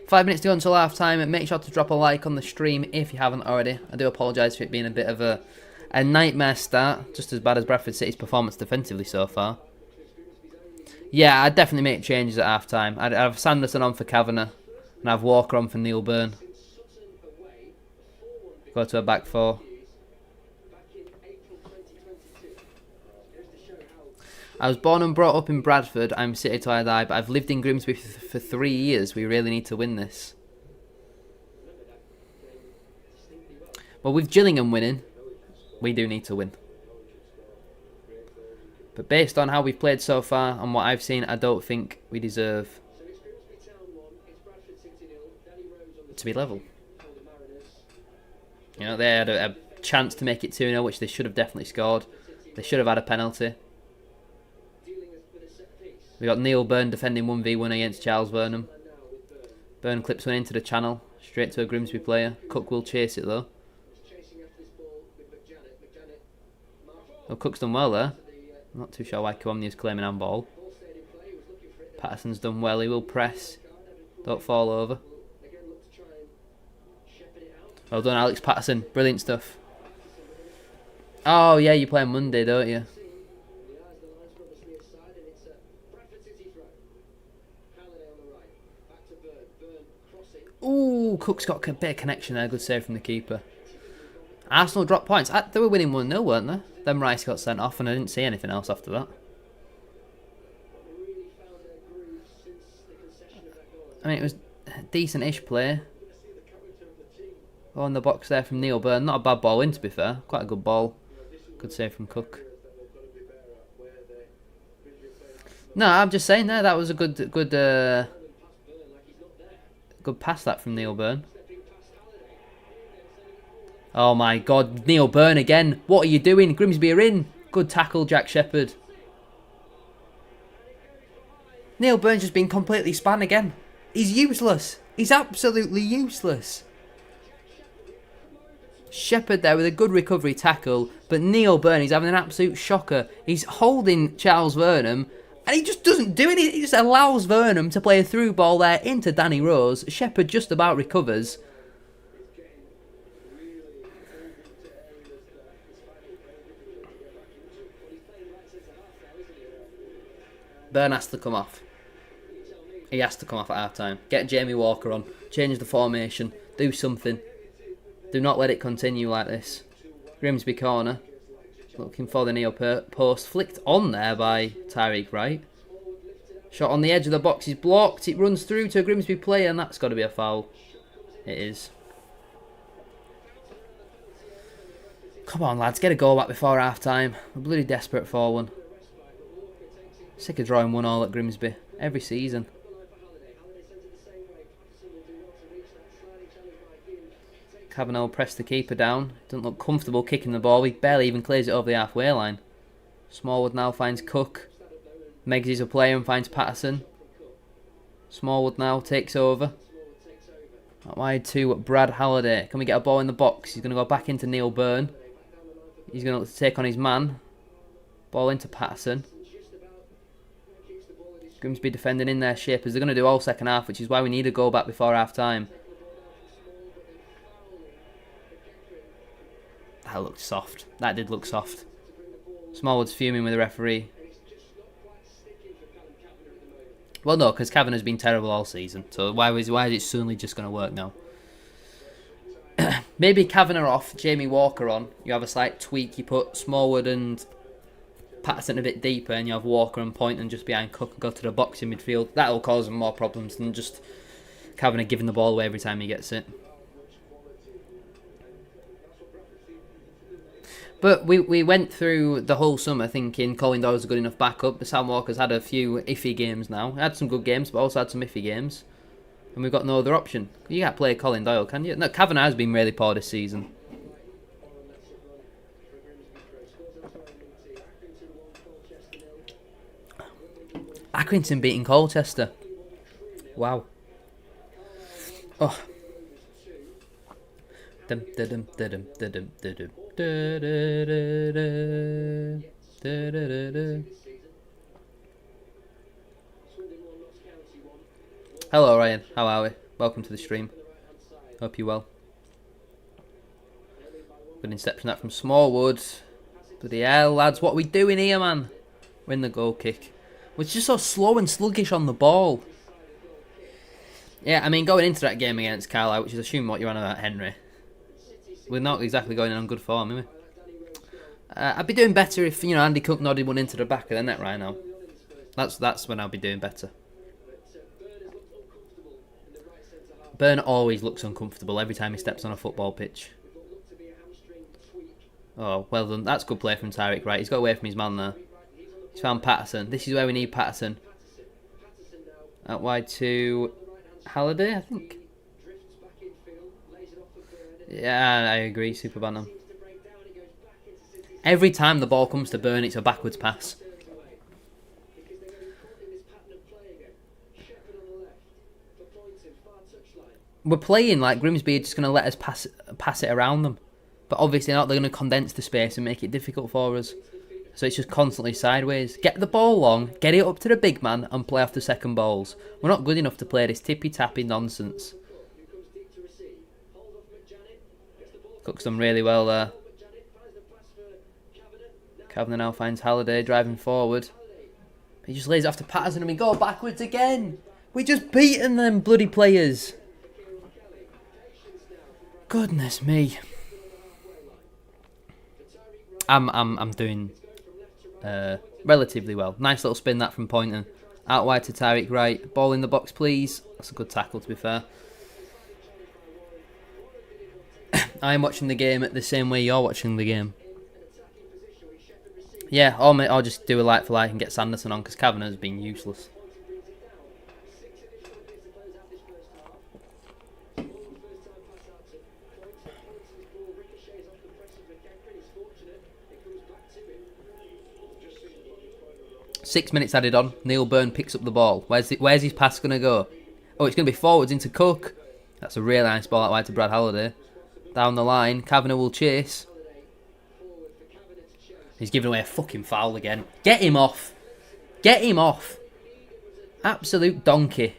5 minutes to go until half time. Make sure to drop a like on the stream if you haven't already. I do apologise for it being a bit of a nightmare start, just as bad as Bradford City's performance defensively so far. Yeah, I'd definitely make changes at half time. I'd have Sanderson on for Kavanagh and have Walker on for Neil Byrne. Go to a back 4. I was born and brought up in Bradford. I'm City till I die, but I've lived in Grimsby for 3 years. We really need to win this. Well, with Gillingham winning, we do need to win. But based on how we've played so far and what I've seen, I don't think we deserve to be level. You know, they had a chance to make it 2-0, which they should have definitely scored. They should have had a penalty. We got Neil Byrne defending 1v1 against Charles Burnham. Byrne clips one into the channel, straight to a Grimsby player. Cook will chase it though. Oh, Cook's done well there. I'm not too sure why Kwamni is claiming handball. Patterson's done well, he will press. Don't fall over. Well done, Alex Patterson. Brilliant stuff. Oh yeah, you play on Monday, don't you? Ooh, Cook's got a bit of connection there. Good save from the keeper. Arsenal dropped points. They were winning 1-0, weren't they? Then Rice got sent off and I didn't see anything else after that. I mean, it was decent-ish play. Oh, in the box there from Neil Byrne. Not a bad ball in, to be fair. Quite a good ball. Good save from Cook. No, I'm just saying there. That was a good pass that from Neil Byrne. Oh my God, Neil Byrne again. What are you doing? Grimsby are in. Good tackle, Jack Shepherd. Neil Byrne's just been completely spun again. He's useless. He's absolutely useless. Shepherd there with a good recovery tackle, but Neil Byrne, he's having an absolute shocker. He's holding Charles Vernham, and he just doesn't do anything. He just allows Vernham to play a through ball there into Danny Rose. Shepherd just about recovers. Byrne has to come off. He has to come off at half time. Get Jamie Walker on. Change the formation. Do something. Do not let it continue like this. Grimsby corner. Looking for the near post. Flicked on there by Tyreek Wright. Shot on the edge of the box is blocked. It runs through to a Grimsby player, and that's got to be a foul. It is. Come on, lads. Get a goal back before half time. We're bloody desperate for one. Sick of drawing 1-1 at Grimsby. Every season. Kavanagh pressed the keeper down. Doesn't look comfortable kicking the ball. He barely even clears it over the halfway line. Smallwood now finds Cook. Meggs is a player and finds Patterson. Smallwood now takes over. Out wide to Brad Halliday. Can we get a ball in the box? He's going to go back into Neil Byrne. He's going to look to take on his man. Ball into Patterson. Grimsby defending in their shape as they're going to do all second half, which is why we need a goal back before half time. That looked soft. That did look soft. Smallwood's fuming with the referee. Well, no, because Kavanagh's been terrible all season. So why is it suddenly just going to work now? Maybe Kavanagh off, Jamie Walker on. You have a slight tweak. You put Smallwood and Patterson a bit deeper, and you have Walker and Point and just behind Cook and go to the box in midfield. That'll cause them more problems than just Kavanagh giving the ball away every time he gets it. But we went through the whole summer thinking Colin Doyle's a good enough backup. But Sam Walker's had a few iffy games now. Had some good games, but also had some iffy games. And we've got no other option. You can't play Colin Doyle, can you? No, Kavanagh has been really poor this season. Accrington beating Colchester. Wow. Oh. Dum dum dum dum dum dum. Hello Ryan, how are we? Welcome to the stream. Hope you're well. Good interception that from Smallwood. Bloody hell, lads, what are we doing here, man? We're in the goal kick. We're just so slow and sluggish on the ball. Yeah, I mean, going into that game against Carlisle, which is assuming what you're on about, Henry. We're not exactly going in on good form, are we? I'd be doing better if, Andy Cook nodded one into the back of the net right now. That's when I'll be doing better. Byrne always looks uncomfortable every time he steps on a football pitch. Oh, well done. That's good play from Tyreek Wright. He's got away from his man there. He's found Patterson. This is where we need Patterson. Out wide to Halliday, I think. Yeah, I agree. Super Bantam. Every time the ball comes to Byrne, it's a backwards pass. We're playing like Grimsby are just going to let us pass it around them. But obviously not. They're going to condense the space and make it difficult for us. So it's just constantly sideways. Get the ball long, get it up to the big man and play off the second balls. We're not good enough to play this tippy-tappy nonsense. Cooks them really well there. Kavanagh now finds Halliday driving forward. He just lays it off to Patterson and we go backwards again. We just beaten them bloody players. Goodness me. I'm doing relatively well. Nice little spin that from Poynton. Out wide to Tyreek Wright. Ball in the box, please. That's a good tackle, to be fair. I'm watching the game the same way you're watching the game. Yeah, I'll just do a like for like and get Sanderson on because Kavanagh's been useless. Six minutes added on. Neil Byrne picks up the ball. Where's his pass going to go? Oh, it's going to be forwards into Cook. That's a really nice ball out wide to Brad Halliday. Down the line, Kavanagh will chase. He's giving away a fucking foul again. Get him off. Get him off. Absolute donkey.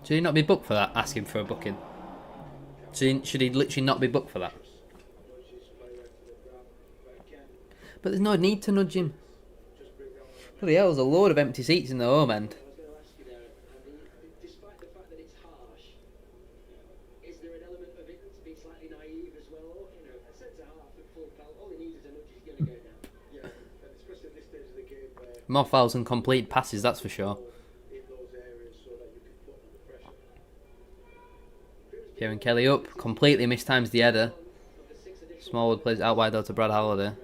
Should he not be booked for that? Asking for a booking. Should he literally not be booked for that? But there's no need to nudge him. Bloody hell, there's a load of empty seats in the home end. More fouls than complete passes, that's for sure. Kieran Kelly up, completely mistimes the header. Smallwood plays out wide out to Brad Halliday.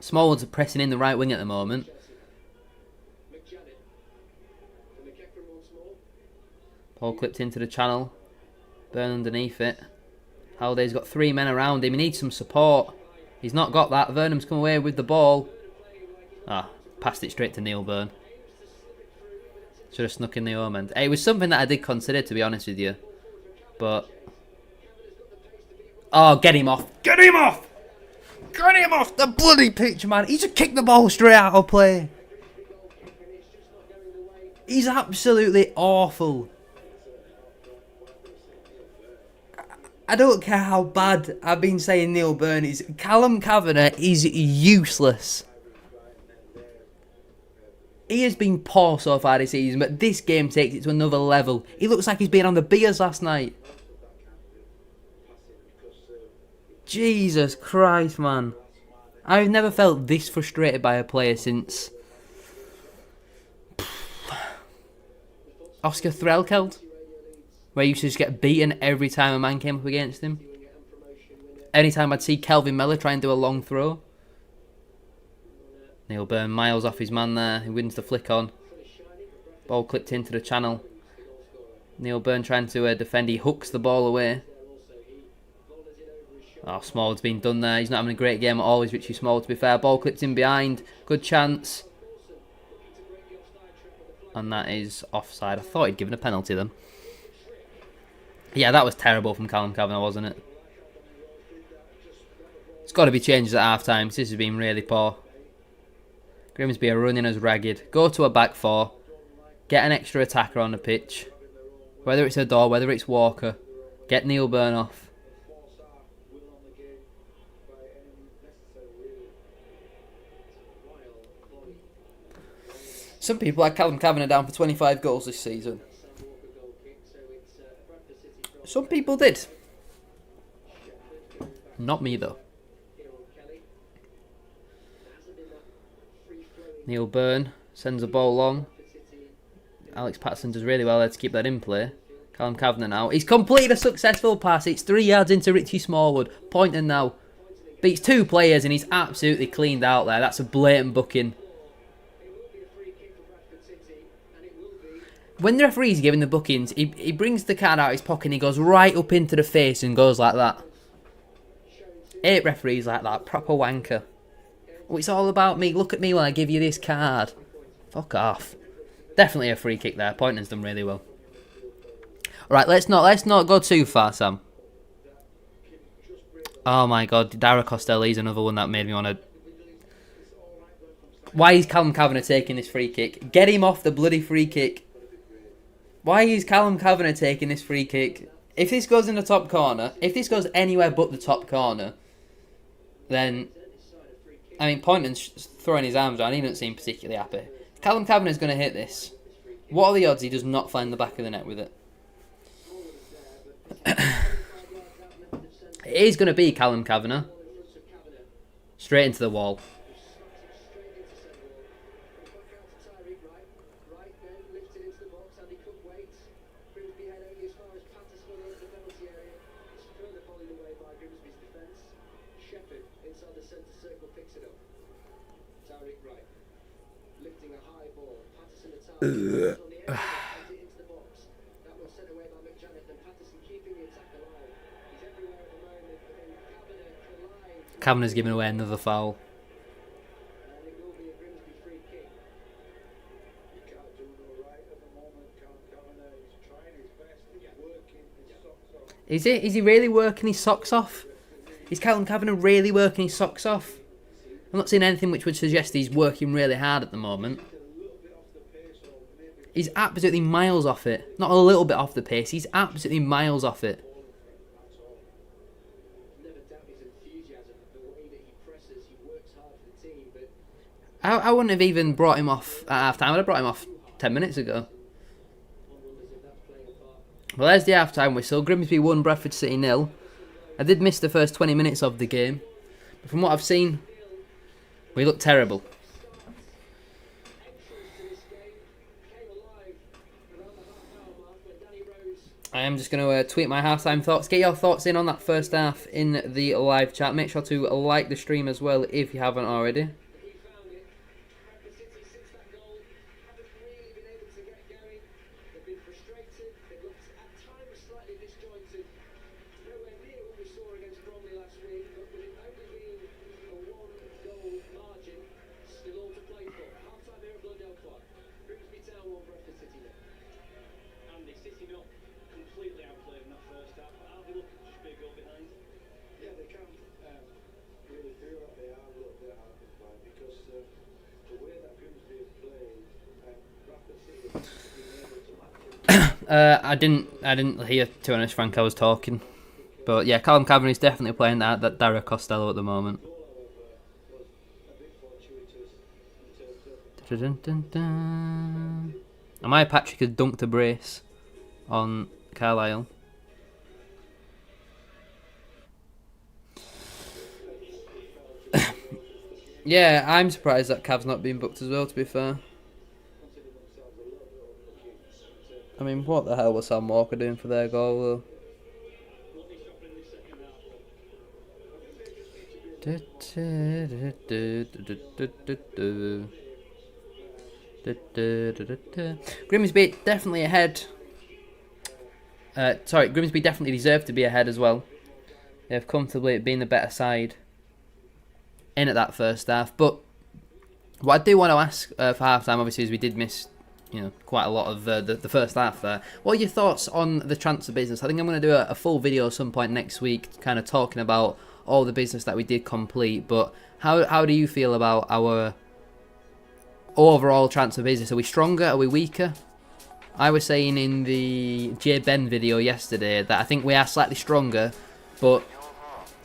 Smallwood's pressing in the right wing at the moment. Ball clipped into the channel. Burn underneath it. Halliday's got 3 men around him. He needs some support. He's not got that. Vernon's come away with the ball. Passed it straight to Neil Byrne. Should have snuck in the home end. It was something that I did consider, to be honest with you. But... oh, get him off. Get him off! Get him off the bloody pitch, man. He just kicked the ball straight out of play. He's absolutely awful. I don't care how bad I've been saying Neil Byrne is. Callum Kavanagh is useless. He has been poor so far this season, but this game takes it to another level. He looks like he's been on the beers last night. Jesus Christ, man. I've never felt this frustrated by a player since... Oscar Threlkeld, where he used to just get beaten every time a man came up against him. Anytime I'd see Kelvin Miller try and do a long throw. Neil Byrne miles off his man there. He wins the flick on. Ball clipped into the channel. Neil Byrne trying to defend. He hooks the ball away. Oh, Smallwood's been done there. He's not having a great game at all, is Richie Smallwood, to be fair. Ball clipped in behind. Good chance. And that is offside. I thought he'd given a penalty then. Yeah, that was terrible from Callum Kavanagh, wasn't it? It's got to be changed at half-time. This has been really poor. Grimsby are running us ragged. Go to a back four. Get an extra attacker on the pitch. Whether it's Adore, whether it's Walker. Get Neil Byrne off. Some people had Callum Kavanagh down for 25 goals this season. Some people did. Not me, though. Neil Byrne sends the ball long. Alex Patterson does really well there to keep that in play. Callum Kavanagh now. He's completed a successful pass. It's 3 yards into Richie Smallwood. Pointing now. Beats 2 players and he's absolutely cleaned out there. That's a blatant booking. When the referee's giving the bookings, he brings the card out of his pocket and he goes right up into the face and goes like that. 8 referees like that. Proper wanker. Oh, it's all about me. Look at me when I give you this card. Fuck off. Definitely a free kick there. Poynton's done really well. Right, let's not go too far, Sam. Oh my god, Dara Costelli's another one that made me want to... Why is Callum Kavanagh taking this free kick? Get him off the bloody free kick. Why is Callum Kavanagh taking this free kick? If this goes in the top corner, if this goes anywhere but the top corner, then... I mean, Poynton's throwing his arms around. He doesn't seem particularly happy. Callum Kavanagh's going to hit this. What are the odds he does not find the back of the net with it? It is going to be Callum Kavanagh. Straight into the wall. Kavanagh's giving away another foul. Is he really working his socks off? Is Callum Kavanagh really working his socks off? I'm not seeing anything which would suggest he's working really hard at the moment. He's absolutely miles off it. Not a little bit off the pace. He's absolutely miles off it. I wouldn't have even brought him off at half time. I'd have brought him off 10 minutes ago. Well, there's the half time whistle. Grimsby 1, Bradford City 0. I did miss the first 20 minutes of the game. But from what I've seen, we look terrible. I am just going to tweet my half-time thoughts. Get your thoughts in on that first half in the live chat. Make sure to like the stream as well if you haven't already. I didn't hear, to be honest, Frank. I was talking, but yeah, Callum Cavanagh is definitely playing that Dario Costello at the moment. Amaya Patrick has dunked a brace on Carlisle. Yeah, I'm surprised that Cav's not been booked as well, to be fair. I mean, what the hell was Sam Walker doing for their goal, though? Grimsby definitely ahead. Grimsby definitely deserve to be ahead as well. They've comfortably been the better side in at that first half. But what I do want to ask for half-time, obviously, is we did miss quite a lot of the first half there. What are your thoughts on the transfer business? I think I'm going to do a full video at some point next week, kind of talking about all the business that we did complete. But how do you feel about our overall transfer business? Are we stronger? Are we weaker? I was saying in the J Ben video yesterday that I think we are slightly stronger, but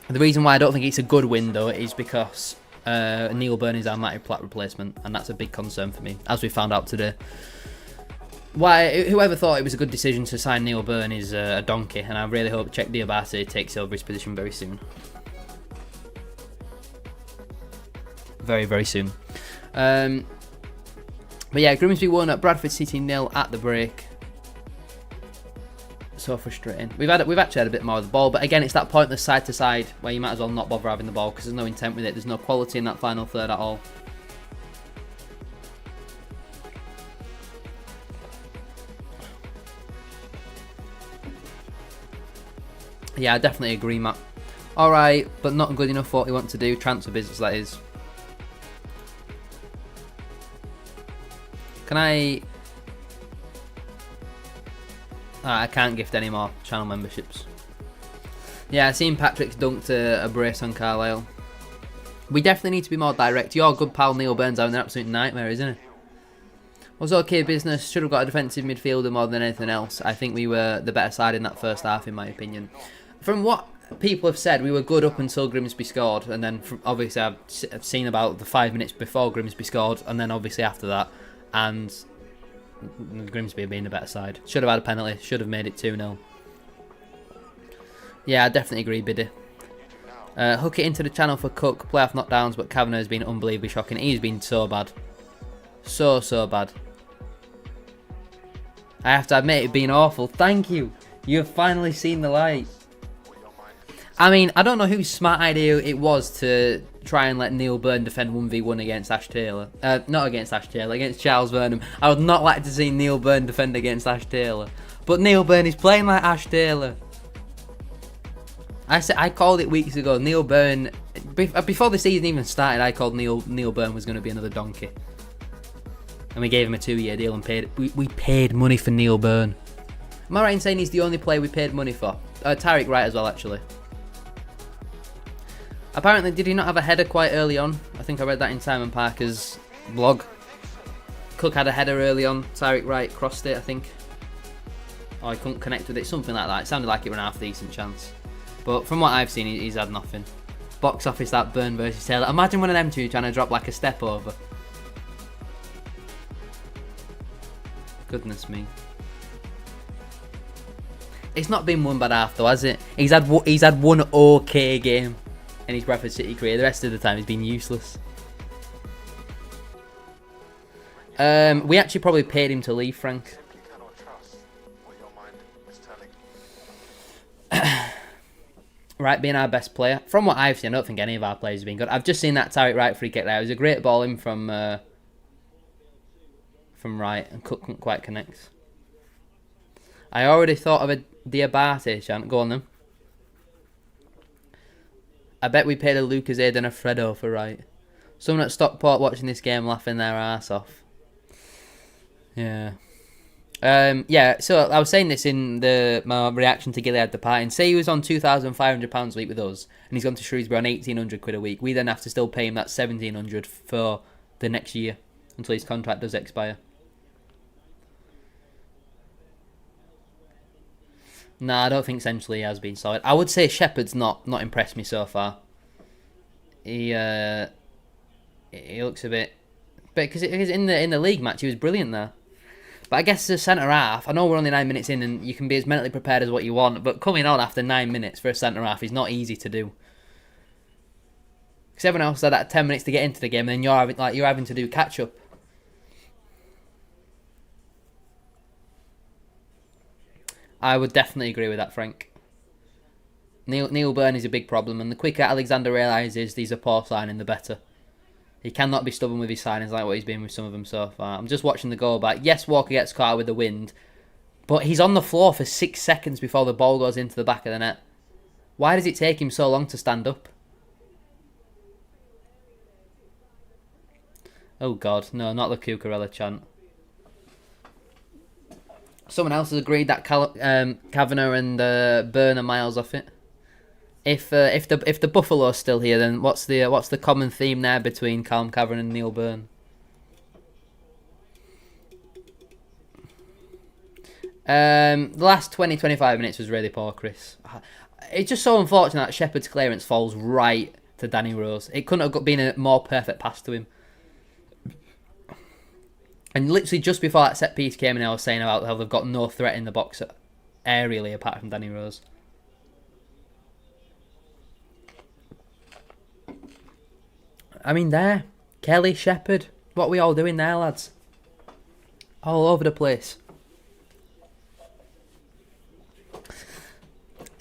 the reason why I don't think it's a good window is because Neil Byrne is our Matty Platt replacement, and that's a big concern for me, as we found out today. Whoever thought it was a good decision to sign Neil Byrne is a donkey, and I really hope Czech Diabate takes over his position very soon. Very, very soon. But yeah, Grimsby won at Bradford City 0 at the break. So frustrating. We've actually had a bit more of the ball, but again, it's that pointless side to side where you might as well not bother having the ball because there's no intent with it. There's no quality in that final third at all. Yeah, I definitely agree, Matt. Alright, but not good enough for what we want to do. Transfer business, that is. Can I can't gift any more channel memberships. Yeah, I've seen Patrick's dunked a brace on Carlisle. We definitely need to be more direct. Your good pal Neil Burns out an absolute nightmare, isn't he? Was okay business. Should have got a defensive midfielder more than anything else. I think we were the better side in that first half, in my opinion. From what people have said, we were good up until Grimsby scored, and then obviously I've seen about the 5 minutes before Grimsby scored, and then obviously after that, and Grimsby being the better side. Should have had a penalty. Should have made it 2-0. Yeah, I definitely agree, Biddy. Hook it into the channel for Cook. Playoff knockdowns, but Kavanagh has been unbelievably shocking. He's been so bad. So bad. I have to admit, it's been awful. Thank you. You've finally seen the light. I mean, I don't know whose smart idea it was to try and let Neil Byrne defend 1v1 against Ash Taylor. Not against Ash Taylor, against Charles Burnham. I would not like to see Neil Byrne defend against Ash Taylor. But Neil Byrne is playing like Ash Taylor. I called it weeks ago. Neil Byrne, before the season even started, I called Neil Byrne was going to be another donkey. And we gave him a 2-year deal and we paid money for Neil Byrne. Am I right in saying he's the only player we paid money for? Tariq Wright as well, actually. Apparently, did he not have a header quite early on? I think I read that in Simon Parker's blog. Cook had a header early on. Tyreek Wright crossed it, I think. Or he couldn't connect with it, something like that. It sounded like it was an half-decent chance. But from what I've seen, he's had nothing. Box office, that Burn versus Taylor. Imagine one of them two trying to drop like a step over. Goodness me. It's not been one bad half though, has it? He's had one okay game in his Bradford City career. The rest of the time he's been useless. We actually probably paid him to leave, Frank. Simply cannot trust what your mind is telling you. Right, being our best player. From what I've seen, I don't think any of our players have been good. I've just seen that Tyreek Wright free kick there. It was a great ball in from Wright, and Cook couldn't quite connect. I already thought of a Diabate chant. Go on then. I bet we paid a Lucasade and a Fredo for Wright. Someone at Stockport watching this game laughing their arse off. Yeah. Yeah, so I was saying this in my reaction to Gilead departing. Say he was on £2,500 a week with us, and he's gone to Shrewsbury on 1,800 quid a week. We then have to still pay him that 1,700 for the next year until his contract does expire. Nah, I don't think centrally he has been solid. I would say Shepherd's not impressed me so far. He looks a bit, but because in the league match he was brilliant there. But I guess as a centre half, I know we're only 9 minutes in and you can be as mentally prepared as what you want, but coming on after 9 minutes for a centre half is not easy to do. Because everyone else had that 10 minutes to get into the game, and then you're having to do catch up. I would definitely agree with that, Frank. Neil Byrne is a big problem, and the quicker Alexander realises these are poor signing, the better. He cannot be stubborn with his signings like what he's been with some of them so far. I'm just watching the goal back. Yes, Walker gets caught with the wind, but he's on the floor for 6 seconds before the ball goes into the back of the net. Why does it take him so long to stand up? Oh God, no, not the Cucurella chant. Someone else has agreed that Kavanagh and Byrne are miles off it. If the Buffalo's still here, then what's the common theme there between Callum Kavanagh and Neil Byrne? The last 20-25 minutes was really poor, Chris. It's just so unfortunate that Shepherd's clearance falls right to Danny Rose. It couldn't have been a more perfect pass to him. And literally just before that set piece came in, I was saying about how they've got no threat in the box aerially apart from Danny Rose. I mean, there. Kelly, Shepherd. What are we all doing there, lads? All over the place.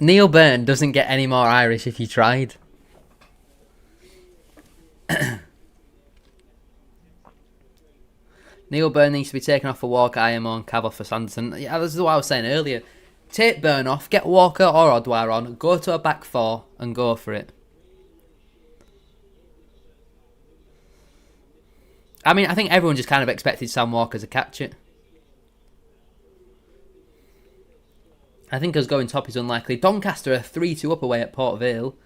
Neil Byrne doesn't get any more Irish if he tried. Neil Byrne needs to be taken off for Walker, IMO and Cavill for Sanderson. Yeah, this is what I was saying earlier. Take Byrne off, get Walker or Odwar on, go to a back four and go for it. I mean, I think everyone just kind of expected Sam Walker to catch it. I think us going top is unlikely. Doncaster are 3-2 up away at Port Vale.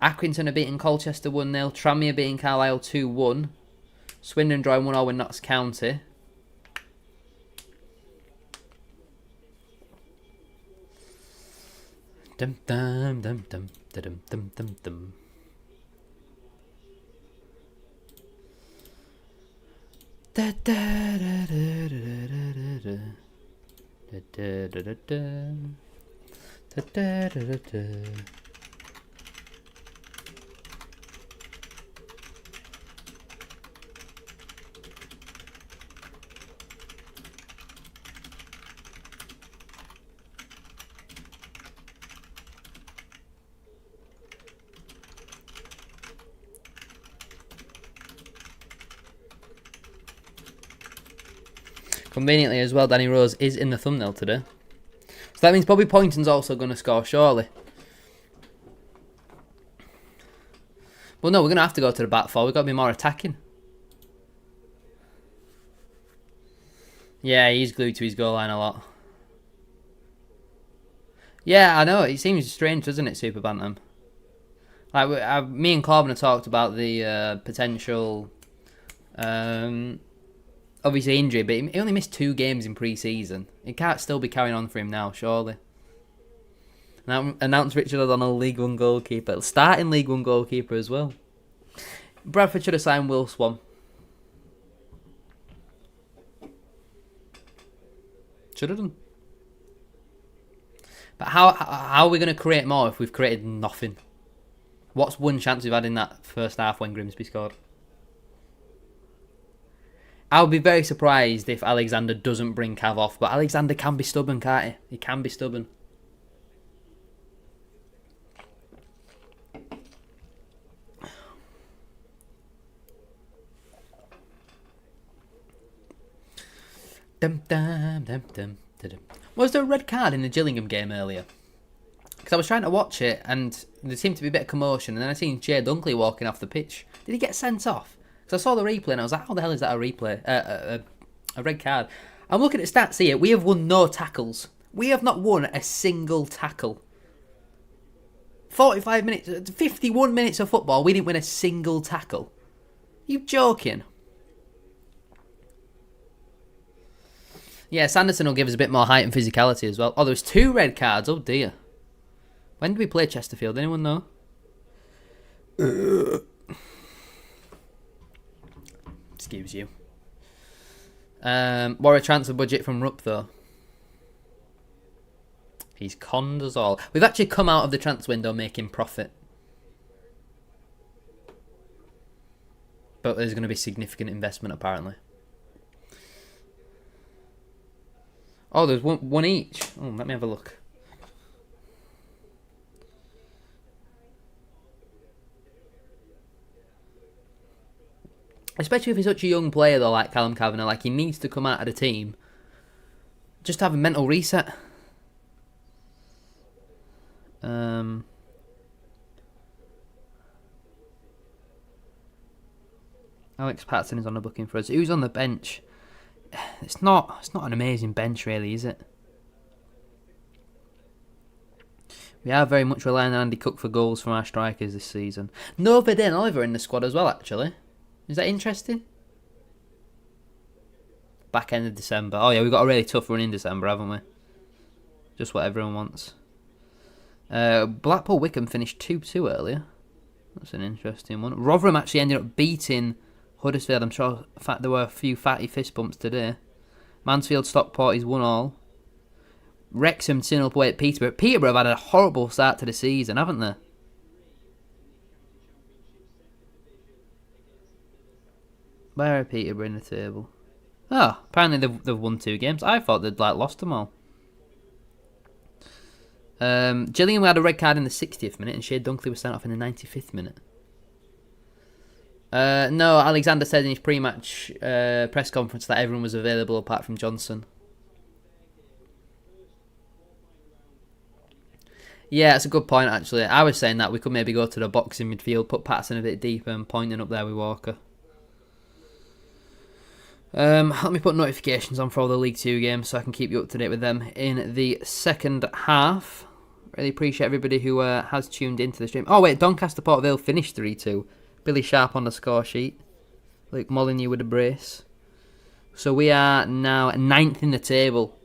Accrington are beating Colchester 1-0. Tranmere beating Carlisle 2-1. Swindon drawing 1-0 with Notts County. Dum dum dum dum dum dum dum dum. Da da da da da da da da da da da da da. Conveniently as well, Danny Rose is in the thumbnail today. So that means Bobby Poynton's also going to score, surely. Well, no, we're going to have to go to the back four. We've got to be more attacking. Yeah, he's glued to his goal line a lot. Yeah, I know. It seems strange, doesn't it, Super Bantam? Like, me and Corbin have talked about the potential obviously injury, but he only missed 2 games in pre-season. It can't still be carrying on for him now, surely. Now announce Richard O'Donnell League One goalkeeper, starting League One goalkeeper as well. Bradford should have signed Will Swan. Should have done. But how are we going to create more if we've created nothing? What's one chance we've had in that first half when Grimsby scored? I would be very surprised if Alexander doesn't bring Cav off, but Alexander can be stubborn, can't he? He can be stubborn. Dum, dum, dum, dum, dum. Was there a red card in the Gillingham game earlier? Because I was trying to watch it and there seemed to be a bit of commotion, and then I seen Jay Dunkley walking off the pitch. Did he get sent off? Because I saw the replay and I was like, how the hell is that a replay? A red card. I'm looking at stats here. We have won no tackles. We have not won a single tackle. 45 minutes, 51 minutes of football, we didn't win a single tackle. You joking? Yeah, Sanderson will give us a bit more height and physicality as well. Oh, there's 2 red cards. Oh, dear. When did we play Chesterfield? Anyone know? Excuse you. What a transfer budget from Rupp, though. He's conned us all. We've actually come out of the transfer window making profit. But there's going to be significant investment, apparently. Oh, there's one each. Oh, let me have a look. Especially if he's such a young player, though, like Callum Kavanagh. Like, he needs to come out of the team. Just have a mental reset. Alex Patson is on the booking for us. Who's on the bench? It's not an amazing bench, really, is it? We are very much relying on Andy Cook for goals from our strikers this season. No Verdane Oliver in the squad as well, actually. Is that interesting? Back end of December. Oh yeah, we've got a really tough run in December, haven't we? Just what everyone wants. Blackpool Wickham finished 2-2 earlier. That's an interesting one. Rotherham actually ended up beating Huddersfield. I'm sure there were a few fatty fist bumps today. Mansfield Stockport is 1-1. Wrexham 2-0 away at Peterborough. Peterborough have had a horrible start to the season, haven't they? Where are Peterborough in the table? Oh, apparently they've won 2 games. I thought they'd lost them all. Gillingham had a red card in the 60th minute and Shea Dunkley was sent off in the 95th minute. No, Alexander said in his pre-match press conference that everyone was available apart from Johnson. Yeah, it's a good point, actually. I was saying that we could maybe go to the box in midfield, put Patterson a bit deeper and pointing up there with Walker. Let me put notifications on for all the League 2 games so I can keep you up to date with them in the second half. Really appreciate everybody who has tuned into the stream. Oh wait, Doncaster Port Vale finished 3-2. Billy Sharp on the score sheet. Luke Molyneux with a brace. So we are now 9th in the table.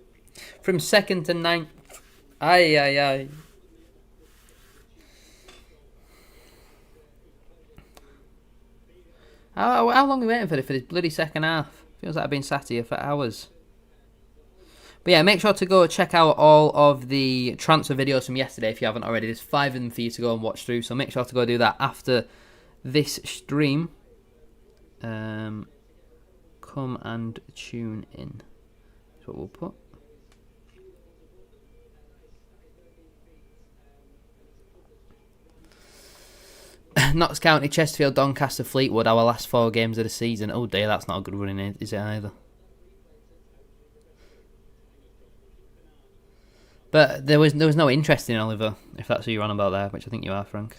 From 2nd to 9th. Aye, aye, aye. How long are we waiting for this bloody second half? Feels like I've been sat here for hours. But yeah, make sure to go check out all of the transfer videos from yesterday if you haven't already. There's 5 of them for you to go and watch through, so make sure to go do that after this stream. Come and tune in. That's what we'll put. Notts County, Chesterfield, Doncaster, Fleetwood, our last 4 games of the season. Oh dear, that's not a good running, is it either? But there was no interest in Oliver, if that's who you're on about there, which I think you are, Frank.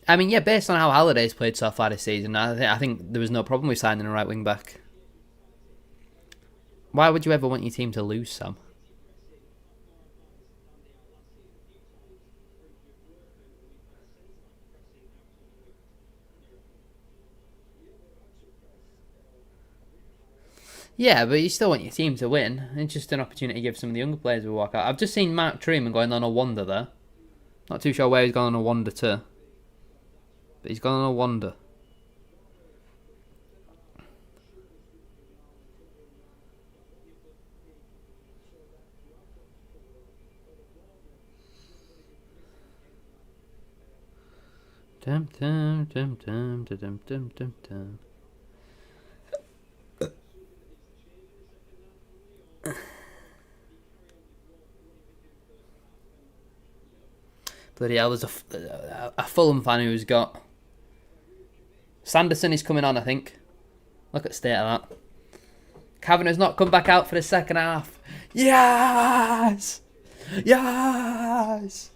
I mean, yeah, based on how Halliday's played so far this season, I think there was no problem with signing a right wing back. Why would you ever want your team to lose, Sam? Yeah, but you still want your team to win. It's just an opportunity to give some of the younger players a walk out. I've just seen Mark Truman going on a wander there. Not too sure where he's gone on a wander to. But he's gone on a wander. Dum dum dum dum dum dum dum dum. Bloody hell, there's a Fulham fan who's got... Sanderson is coming on, I think. Look at the state of that. Kavanagh's not come back out for the second half. Yes! Yes!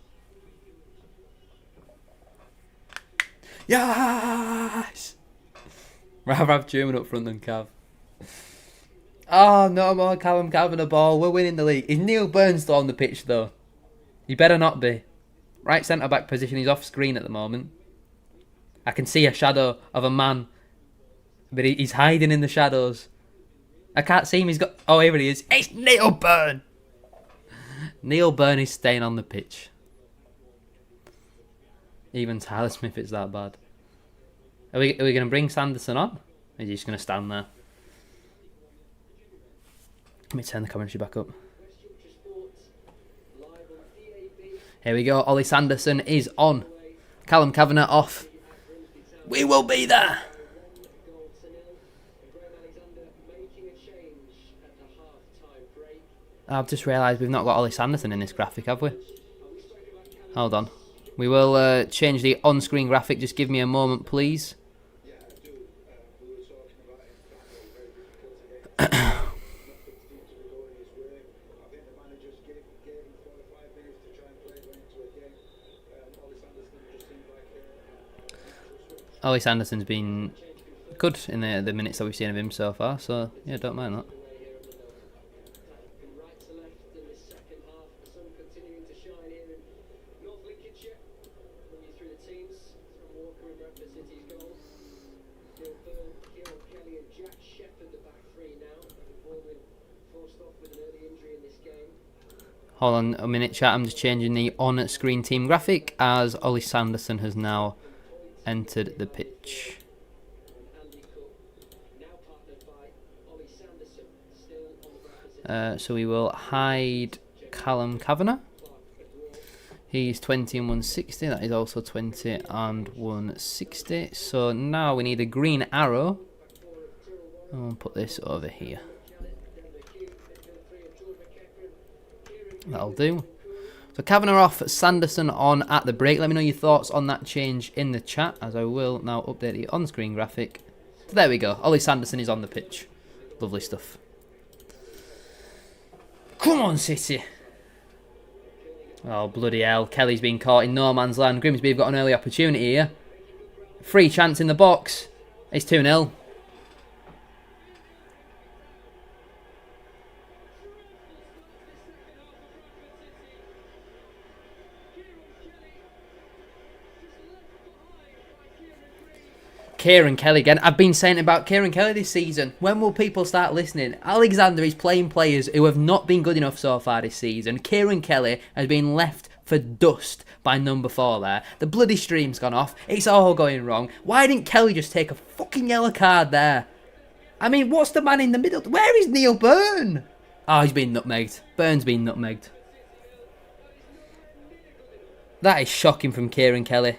Yes! Rather have Truman up front than Cav. Oh, no more Callum Kavanagh ball. We're winning the league. Is Neil Burns still on the pitch, though? He better not be. Right centre-back position. He's off screen at the moment. I can see a shadow of a man. But he's hiding in the shadows. I can't see him. He's got... Oh, here he is. It's Neil Burn! Neil Burn is staying on the pitch. Even Tyler Smith, it's that bad. Are we going to bring Sanderson on? Or is he just going to stand there? Let me turn the commentary back up. Here we go. Ollie Sanderson is on. Callum Kavanagh off. We will be there. I've just realised we've not got Ollie Sanderson in this graphic, have we? Hold on. We will change the on-screen graphic. Just give me a moment, please. Ollie Sanderson's been good in the minutes that we've seen of him so far, so yeah, don't mind that. Hold on a minute, chat. I'm just changing the on-screen team graphic as Ollie Sanderson has now entered the pitch. So we will hide Callum Kavanagh. He's 20 and 160. That is also 20 and 160. So now we need a green arrow. I'll put this over here. That'll do. So Kavanagh off, Sanderson on at the break. Let me know your thoughts on that change in the chat, as I will now update the on-screen graphic. So there we go. Ollie Sanderson is on the pitch. Lovely stuff. Come on, City. Oh, bloody hell. Kelly's been caught in no man's land. Grimsby have got an early opportunity here. Free chance in the box. It's 2-0. Kieran Kelly again. I've been saying about Kieran Kelly this season. When will people start listening? Alexander is playing players who have not been good enough so far this season. Kieran Kelly has been left for dust by number 4 there. The bloody stream's gone off. It's all going wrong. Why didn't Kelly just take a fucking yellow card there? I mean, what's the man in the middle? Where is Neil Byrne? Oh, he's been nutmegged. Byrne's been nutmegged. That is shocking from Kieran Kelly.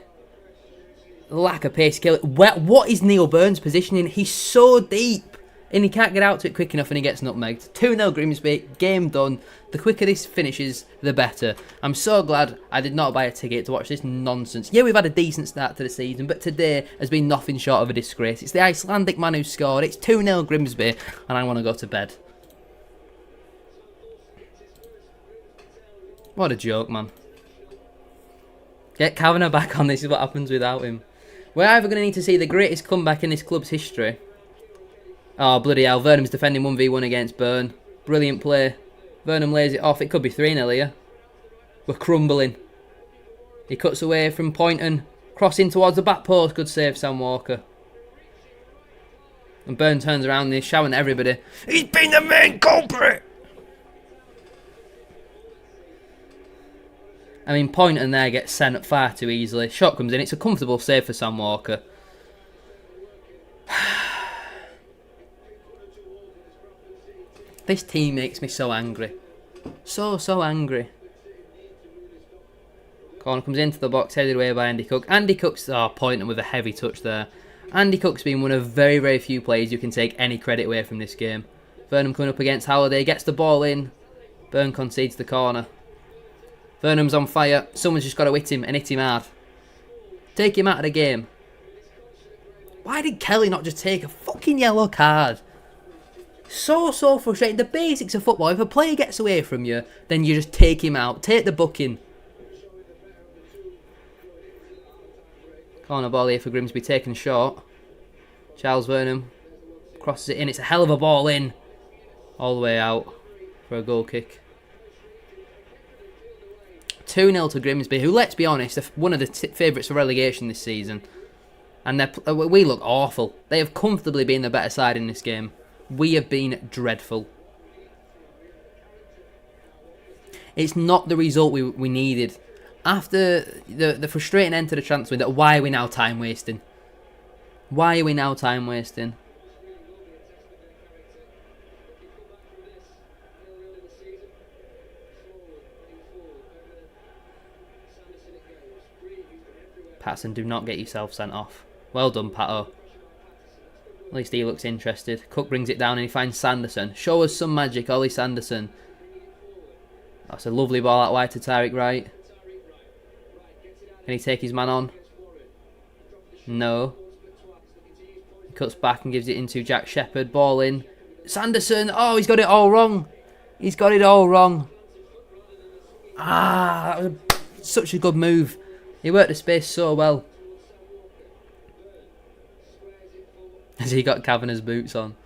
Lack of pace kill. What is Neil Burns' positioning? He's so deep and he can't get out to it quick enough and he gets nutmegged. 2-0 Grimsby, game done. The quicker this finishes, the better. I'm so glad I did not buy a ticket to watch this nonsense. Yeah, we've had a decent start to the season, but today has been nothing short of a disgrace. It's the Icelandic man who scored. It's 2-0 Grimsby and I want to go to bed. What a joke, man. Get Kavanagh back on. This is what happens without him. We're either going to need to see the greatest comeback in this club's history. Oh, bloody hell. Vernon's defending 1v1 against Burn. Brilliant play. Vernon lays it off. It could be 3-0 here. We're crumbling. He cuts away from Poynton. Crossing towards the back post. Good save, Sam Walker. And Burn turns around and he's shouting at everybody. He's been the main culprit! I mean, Poynton there gets sent far too easily. Shot comes in. It's a comfortable save for Sam Walker. This team makes me so angry. So angry. Corner comes into the box, headed away by Andy Cook. Andy Cook's... Oh, Poynton with a heavy touch there. Andy Cook's been one of very, very few players you can take any credit away from this game. Vernon coming up against Halliday. Gets the ball in. Burn concedes the corner. Vernon's on fire. Someone's just got to hit him and hit him hard. Take him out of the game. Why did Kelly not just take a fucking yellow card? So frustrating. The basics of football. If a player gets away from you, then you just take him out. Take the booking. Corner ball here for Grimsby, taken short. Charles Vernon crosses it in. It's a hell of a ball in. All the way out for a goal kick. 2-0 to Grimsby, who, let's be honest, are one of the favourites for relegation this season. And we look awful. They have comfortably been the better side in this game. We have been dreadful. It's not the result we needed. After the frustrating end to the transfer window, why are we now time wasting? Why are we now time wasting? Patson, do not get yourself sent off. Well done, Pato. At least he looks interested. Cook brings it down and he finds Sanderson. Show us some magic, Ollie Sanderson. That's a lovely ball out wide to Tyreek Wright. Can he take his man on? No. He cuts back and gives it into Jack Shepherd. Ball in. Sanderson. Oh, he's got it all wrong. He's got it all wrong. Ah, that was such a good move. He worked the space so well. Has he got Kavanagh's boots on?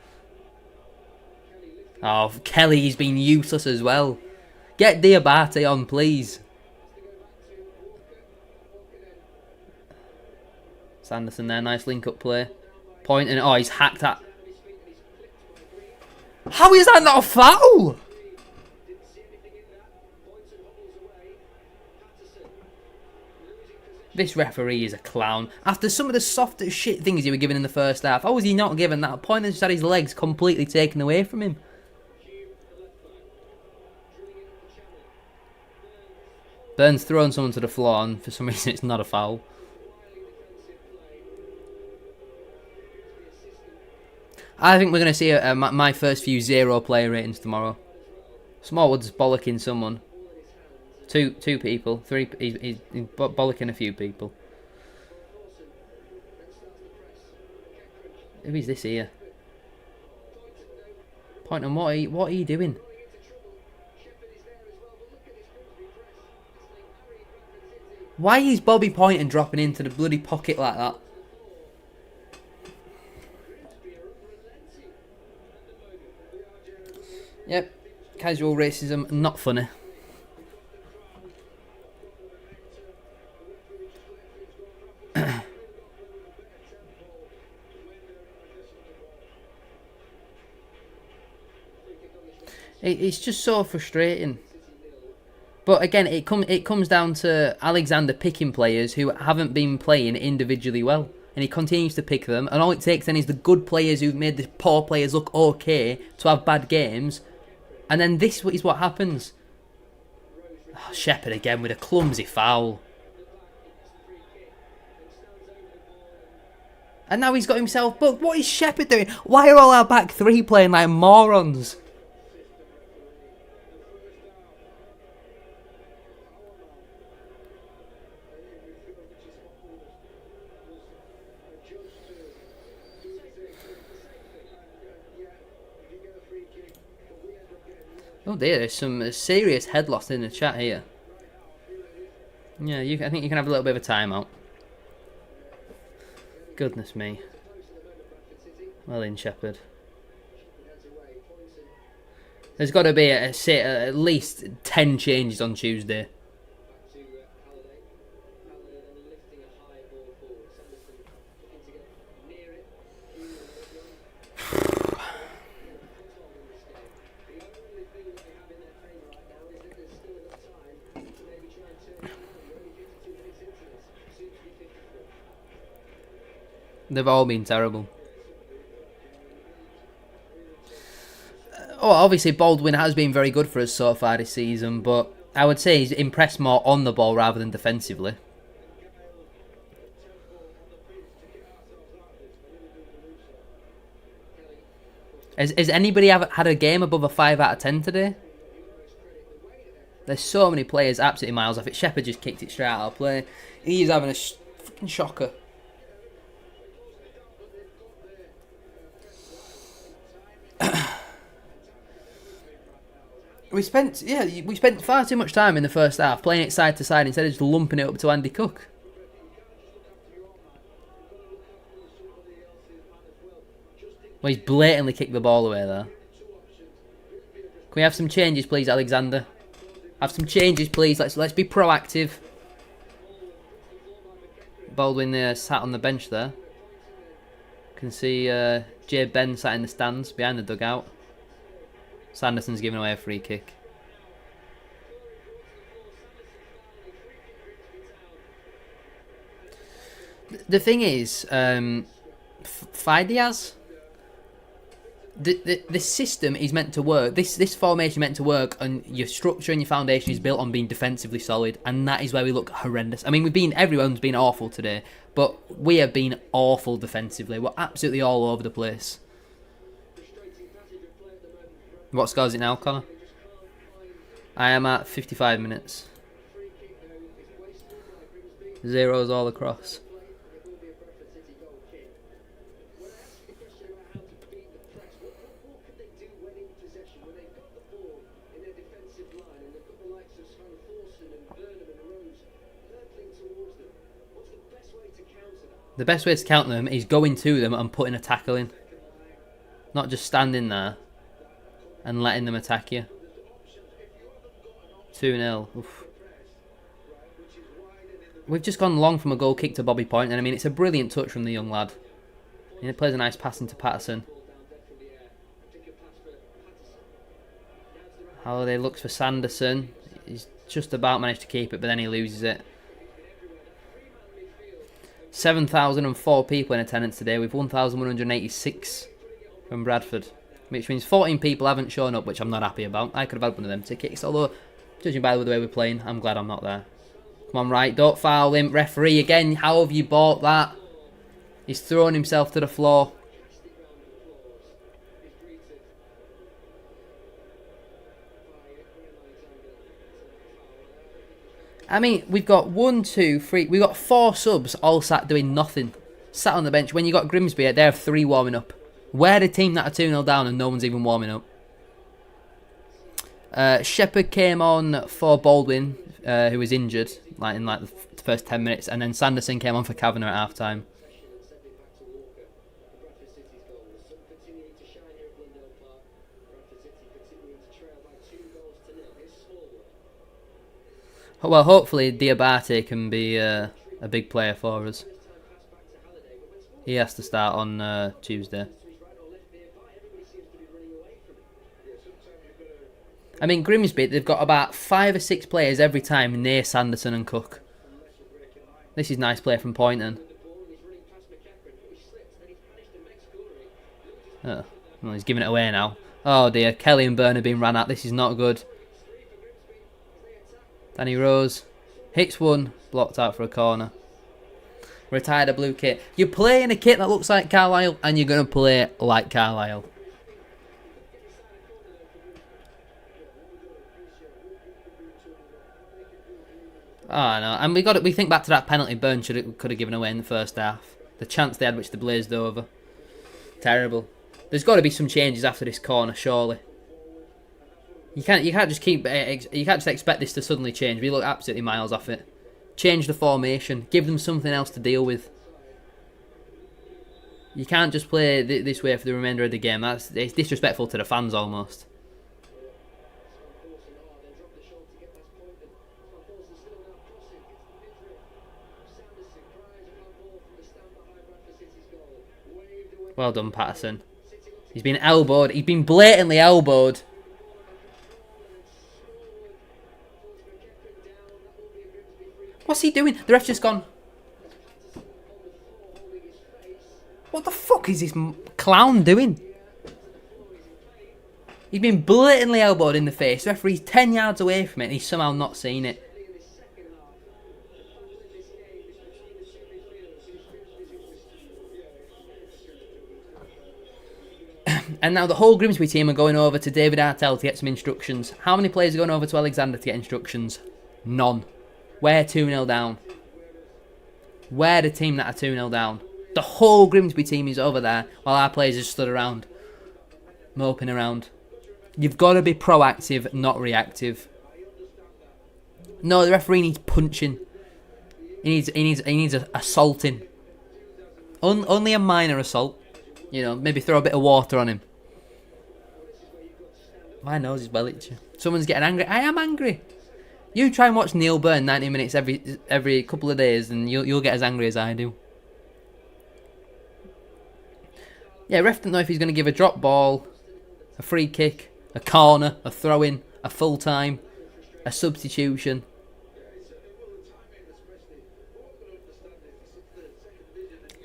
Oh, Kelly's been useless as well. Get Diabate on, please. Sanderson there, nice link-up play. Poynton, oh, he's hacked at. How is that not a foul? This referee is a clown. After some of the soft shit things he was giving in the first half, how was he not given that? Poynton just had his legs completely taken away from him. Burn's thrown someone to the floor and for some reason it's not a foul. I think we're going to see my first few 0 player ratings tomorrow. Smallwood's bollocking someone. Two people. Three. He's bollocking a few people. Who is this here? Poynton, what are you doing? Why is Bobby Poynton dropping into the bloody pocket like that? Yep, casual racism, not funny. It's just so frustrating. But again, it comes down to Alexander picking players who haven't been playing individually well. And he continues to pick them. And all it takes then is the good players who've made the poor players look okay to have bad games. And then this is what happens. Oh, Shepherd again with a clumsy foul. And now he's got himself booked. What is Shepherd doing? Why are all our back three playing like morons? Oh dear, there's some serious head loss in the chat here. Yeah, I think you can have a little bit of a timeout. Goodness me. Well in, Shepherd. There's got to be at least 10 changes on Tuesday. They've all been terrible. Oh, obviously Baldwin has been very good for us so far this season, but I would say he's impressed more on the ball rather than defensively. Has anybody ever had a game above a 5 out of 10 today? There's so many players absolutely miles off it. Shepherd just kicked it straight out of play. He's having a fucking shocker. We spent far too much time in the first half playing it side to side instead of just lumping it up to Andy Cook. Well, he's blatantly kicked the ball away there. Can we have some changes, please, Alexander? Have some changes, please. Let's be proactive. Baldwin there sat on the bench there. Can see Jay Ben sat in the stands behind the dugout. Sanderson's giving away a free kick. The thing is, Fidias, the system is meant to work. This formation is meant to work, and your structure and your foundation is built on being defensively solid, and that is where we look horrendous. I mean, everyone's been awful today, but we have been awful defensively. We're absolutely all over the place. What score is it now, Connor? I am at 55 minutes. Zeros all across. The best way to counter them is going to them and putting a tackle in. Not just standing there and letting them attack you. 2-0. Oof. We've just gone long from a goal kick to Bobby Point, and I mean, it's a brilliant touch from the young lad. He plays a nice pass into Patterson. Halliday looks for Sanderson. He's just about managed to keep it, but then he loses it. 7,004 people in attendance today, with 1,186 from Bradford. Which means 14 people haven't shown up, which I'm not happy about. I could have had one of them tickets, although, judging by the way we're playing, I'm glad I'm not there. Come on, right, don't foul him. Referee, again, how have you bought that? He's thrown himself to the floor. I mean, we've got 1, 2, 3... We've got 4 subs all sat doing nothing. Sat on the bench. When you got Grimsby, they have 3 warming up. We're the team that are 2-0 down and no one's even warming up. Shepherd came on for Baldwin, who was injured in the first 10 minutes, and then Sanderson came on for Kavanagh at half time. Well, hopefully Diabate can be a big player for us. He has to start on Tuesday. I mean, Grimsby, they've got about 5 or 6 players every time near Sanderson and Cook. This is nice play from Poynton. Oh, well, he's giving it away now. Oh dear, Kelly and Byrne have been ran at. This is not good. Danny Rose hits one, blocked out for a corner. Retired a blue kit. You're playing a kit that looks like Carlisle, and you're going to play like Carlisle. Oh no, and we think back to that penalty Byrne could have given away in the first half. The chance they had, which they blazed over. Terrible. There's got to be some changes after this corner, surely. You can't just expect this to suddenly change. We look absolutely miles off it. Change the formation. Give them something else to deal with. You can't just play this way for the remainder of the game. It's disrespectful to the fans almost. Well done, Patterson. He's been elbowed. He's been blatantly elbowed. What's he doing? The ref's just gone. What the fuck is this clown doing? He's been blatantly elbowed in the face. The referee's 10 yards away from it and he's somehow not seen it. And now the whole Grimsby team are going over to David Artell to get some instructions. How many players are going over to Alexander to get instructions? None. We're 2-0 down. We're the team that are 2-0 down. The whole Grimsby team is over there while our players just stood around, moping around. You've got to be proactive, not reactive. No, the referee needs punching. He needs assaulting. Only a minor assault. You know, maybe throw a bit of water on him. My nose is well itchy. Someone's getting angry. I am angry. You try and watch Neil Byrne 90 minutes every couple of days and you'll get as angry as I do. Yeah, ref doesn't know if he's going to give a drop ball, a free kick, a corner, a throw-in, a full-time, a substitution.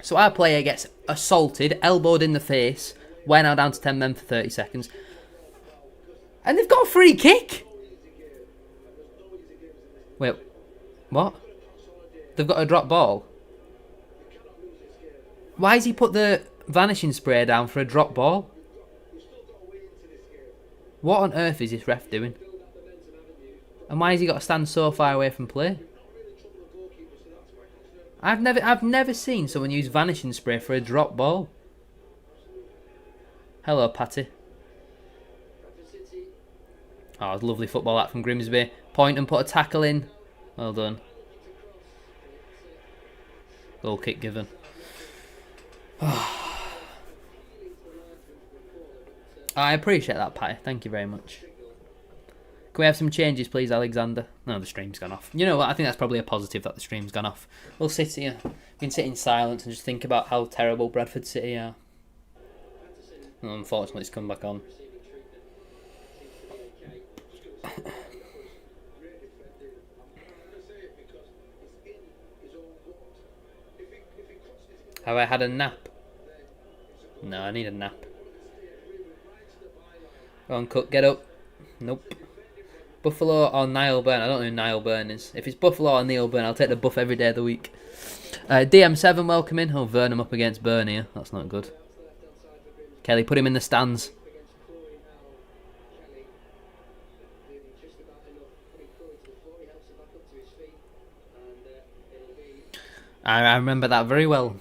So our player gets assaulted, elbowed in the face. We're now down to 10 men for 30 seconds. And they've got a free kick! Wait, what? They've got a drop ball? Why has he put the vanishing spray down for a drop ball? What on earth is this ref doing? And why has he got to stand so far away from play? I've never seen someone use vanishing spray for a drop ball. Hello, Patty. Oh, lovely football that from Grimsby. Point and put a tackle in. Well done. Goal kick given. I appreciate that, Patty. Thank you very much. Can we have some changes, please, Alexander? No, the stream's gone off. You know what? I think that's probably a positive that the stream's gone off. We'll sit here. We can sit in silence and just think about how terrible Bradford City are. And unfortunately, it's come back on. Have I had a nap? No, I need a nap. Go on, Cook, get up. Nope. Buffalo or Niall Byrne? I don't know who Niall Byrne is. If it's Buffalo or Neil Byrne, I'll take the buff every day of the week. DM7 welcome in. Oh, Vernham up against Byrne here. That's not good. Kelly, put him in the stands. I remember that very well.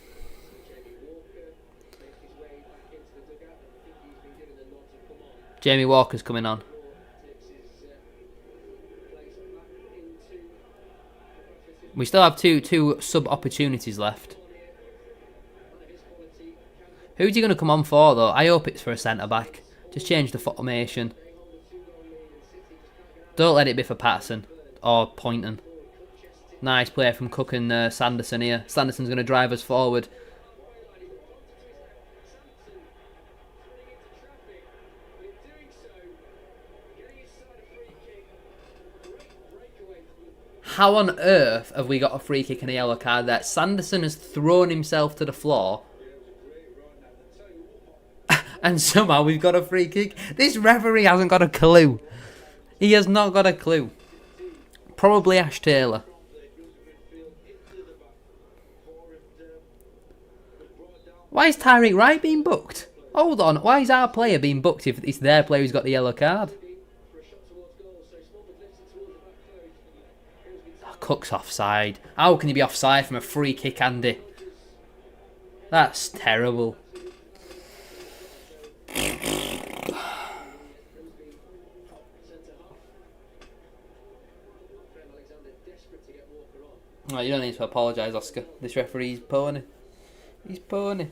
Jamie Walker's coming on. We still have two sub opportunities left. Who's he going to come on for though? I hope it's for a centre back. Just change the formation. Don't let it be for Patterson or Poynton. Nice play from Cook and Sanderson here. Sanderson's going to drive us forward. How on earth have we got a free kick and a yellow card there? Sanderson has thrown himself to the floor. And somehow we've got a free kick. This referee hasn't got a clue. He has not got a clue. Probably Ash Taylor. Why is Tyreek Wright being booked? Hold on. Why is our player being booked if it's their player who's got the yellow card? Cook's offside. How can he be offside from a free kick, Andy? That's terrible. Oh, you don't need to apologise, Oscar. This referee's pony. He's pony.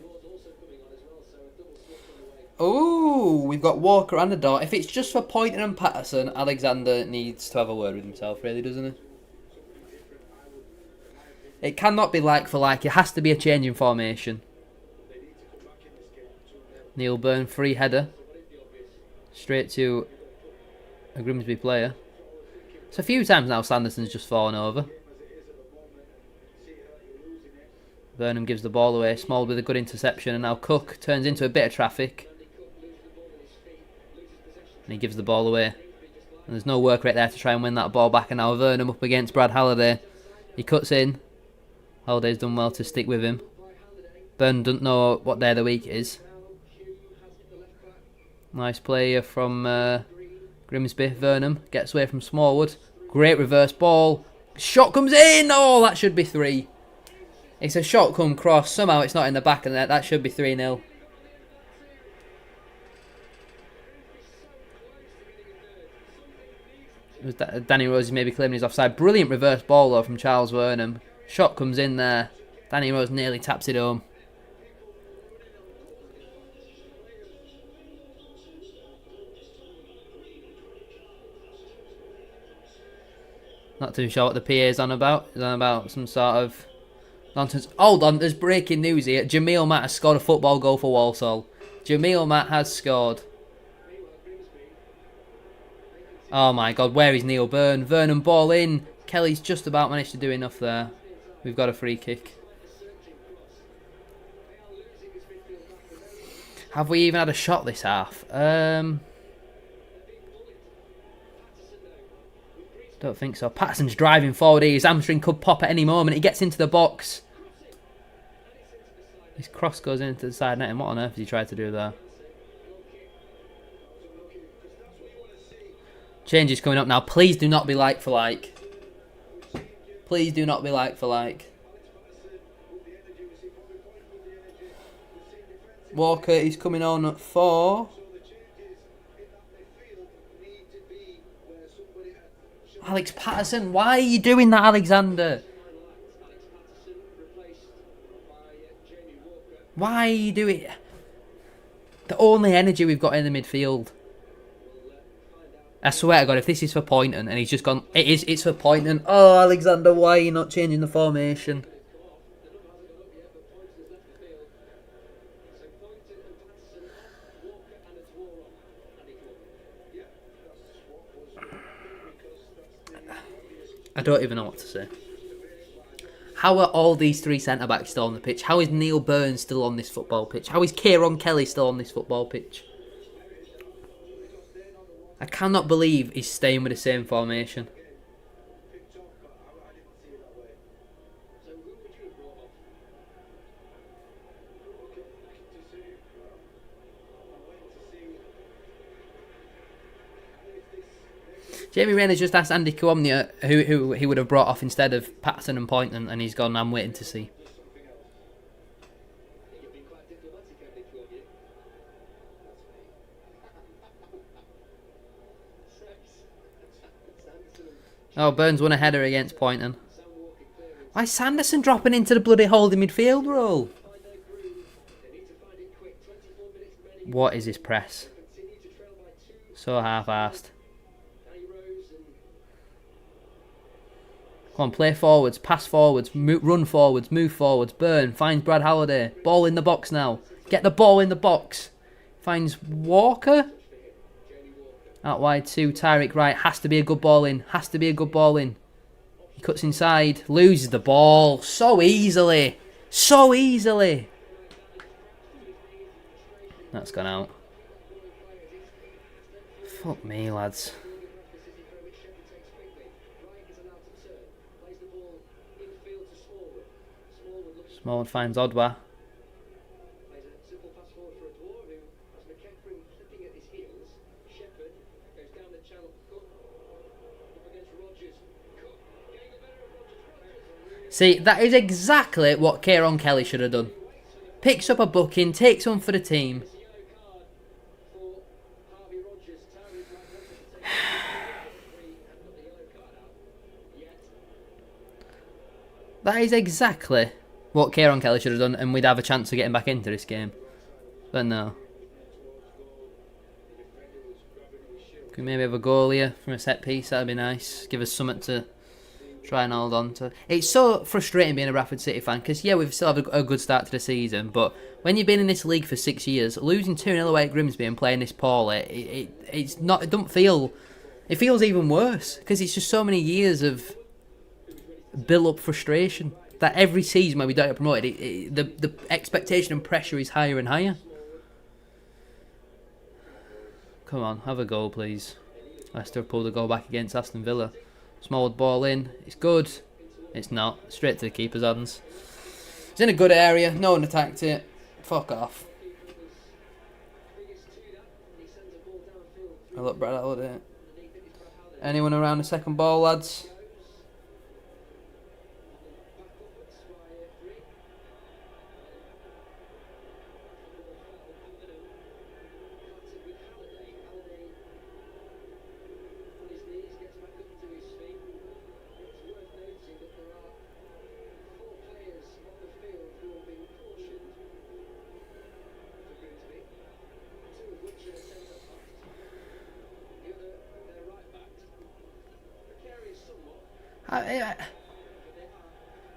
Oh, we've got Walker and the door. If it's just for Poynton and Patterson, Alexander needs to have a word with himself, really, doesn't he? It cannot be like for like. It has to be a change in formation. Neil Byrne, free header. Straight to a Grimsby player. It's a few times now Sanderson's just fallen over. Burnham gives the ball away. Small with a good interception. And now Cook turns into a bit of traffic. And he gives the ball away. And there's no work right there to try and win that ball back. And now Burnham up against Brad Halliday. He cuts in. Halliday's done well to stick with him. Byrne doesn't know what day of the week it is. Nice play from Grimsby. Burnham gets away from Smallwood. Great reverse ball. Shot comes in. Oh, that should be 3. It's a shot come cross. Somehow it's not in the back of the net. That should be 3-0. Danny Rose is maybe claiming his offside. Brilliant reverse ball though from Charles Burnham. Shot comes in there. Danny Rose nearly taps it home. Not too sure what the PA is on about. It's on about some sort of nonsense. Hold on, there's breaking news here. Jamil Matt has scored a football goal for Walsall. Jamil Matt has scored. Oh my God, where is Neil Byrne? Vernon ball in. Kelly's just about managed to do enough there. We've got a free kick. Have we even had a shot this half? Don't think so. Patterson's driving forward here. His hamstring could pop at any moment. He gets into the box. His cross goes into the side net. And what on earth has he tried to do there? Changes coming up now. Please do not be like for like. Please do not be like for like. Walker is coming on for... Alex Patterson. Why are you doing that, Alexander? Why are you doing it? The only energy we've got in the midfield. I swear to God, if this is for Poynton and he's just gone... It's for Poynton. Oh, Alexander, why are you not changing the formation? I don't even know what to say. How are all these 3 centre-backs still on the pitch? How is Neil Byrne still on this football pitch? How is Kieran Kelly still on this football pitch? I cannot believe he's staying with the same formation. Jamie Rayner's just asked Andy Kuomnia who he would have brought off instead of Patterson and Poynton, and he's gone, I'm waiting to see. Oh, Burns won a header against Poynton. Why is Sanderson dropping into the bloody holding midfield role? What is this press? So half-assed. Come on, play forwards, pass forwards, run forwards, move forwards. Byrne finds Brad Halliday. Ball in the box now. Get the ball in the box. Finds Walker. Out wide to Tyreek Wright. Has to be a good ball in. Has to be a good ball in. He cuts inside. Loses the ball. So easily. So easily. That's gone out. Fuck me, lads. Smallwood finds Odwa. See, that is exactly what Kieran Kelly should have done. Picks up a booking, takes one for the team. That is exactly what Kieran Kelly should have done, and we'd have a chance of getting back into this game. But no. Could we maybe have a goal here from a set piece? That'd be nice. Give us something to try and hold on to. It's so frustrating being a Bradford City fan, because yeah, we've still had a good start to the season, but when you've been in this league for 6 years, losing 2-0 away at Grimsby and playing this poorly, it's not. It don't feel. It feels even worse because it's just so many years of build-up frustration that every season when we don't get promoted, the expectation and pressure is higher and higher. Come on, have a goal, please. Leicester have pulled a goal back against Aston Villa. Small ball in. It's good. It's not. Straight to the keeper's hands. It's in a good area. No one attacked it. Fuck off. I look Brad out there. Anyone around the second ball, lads?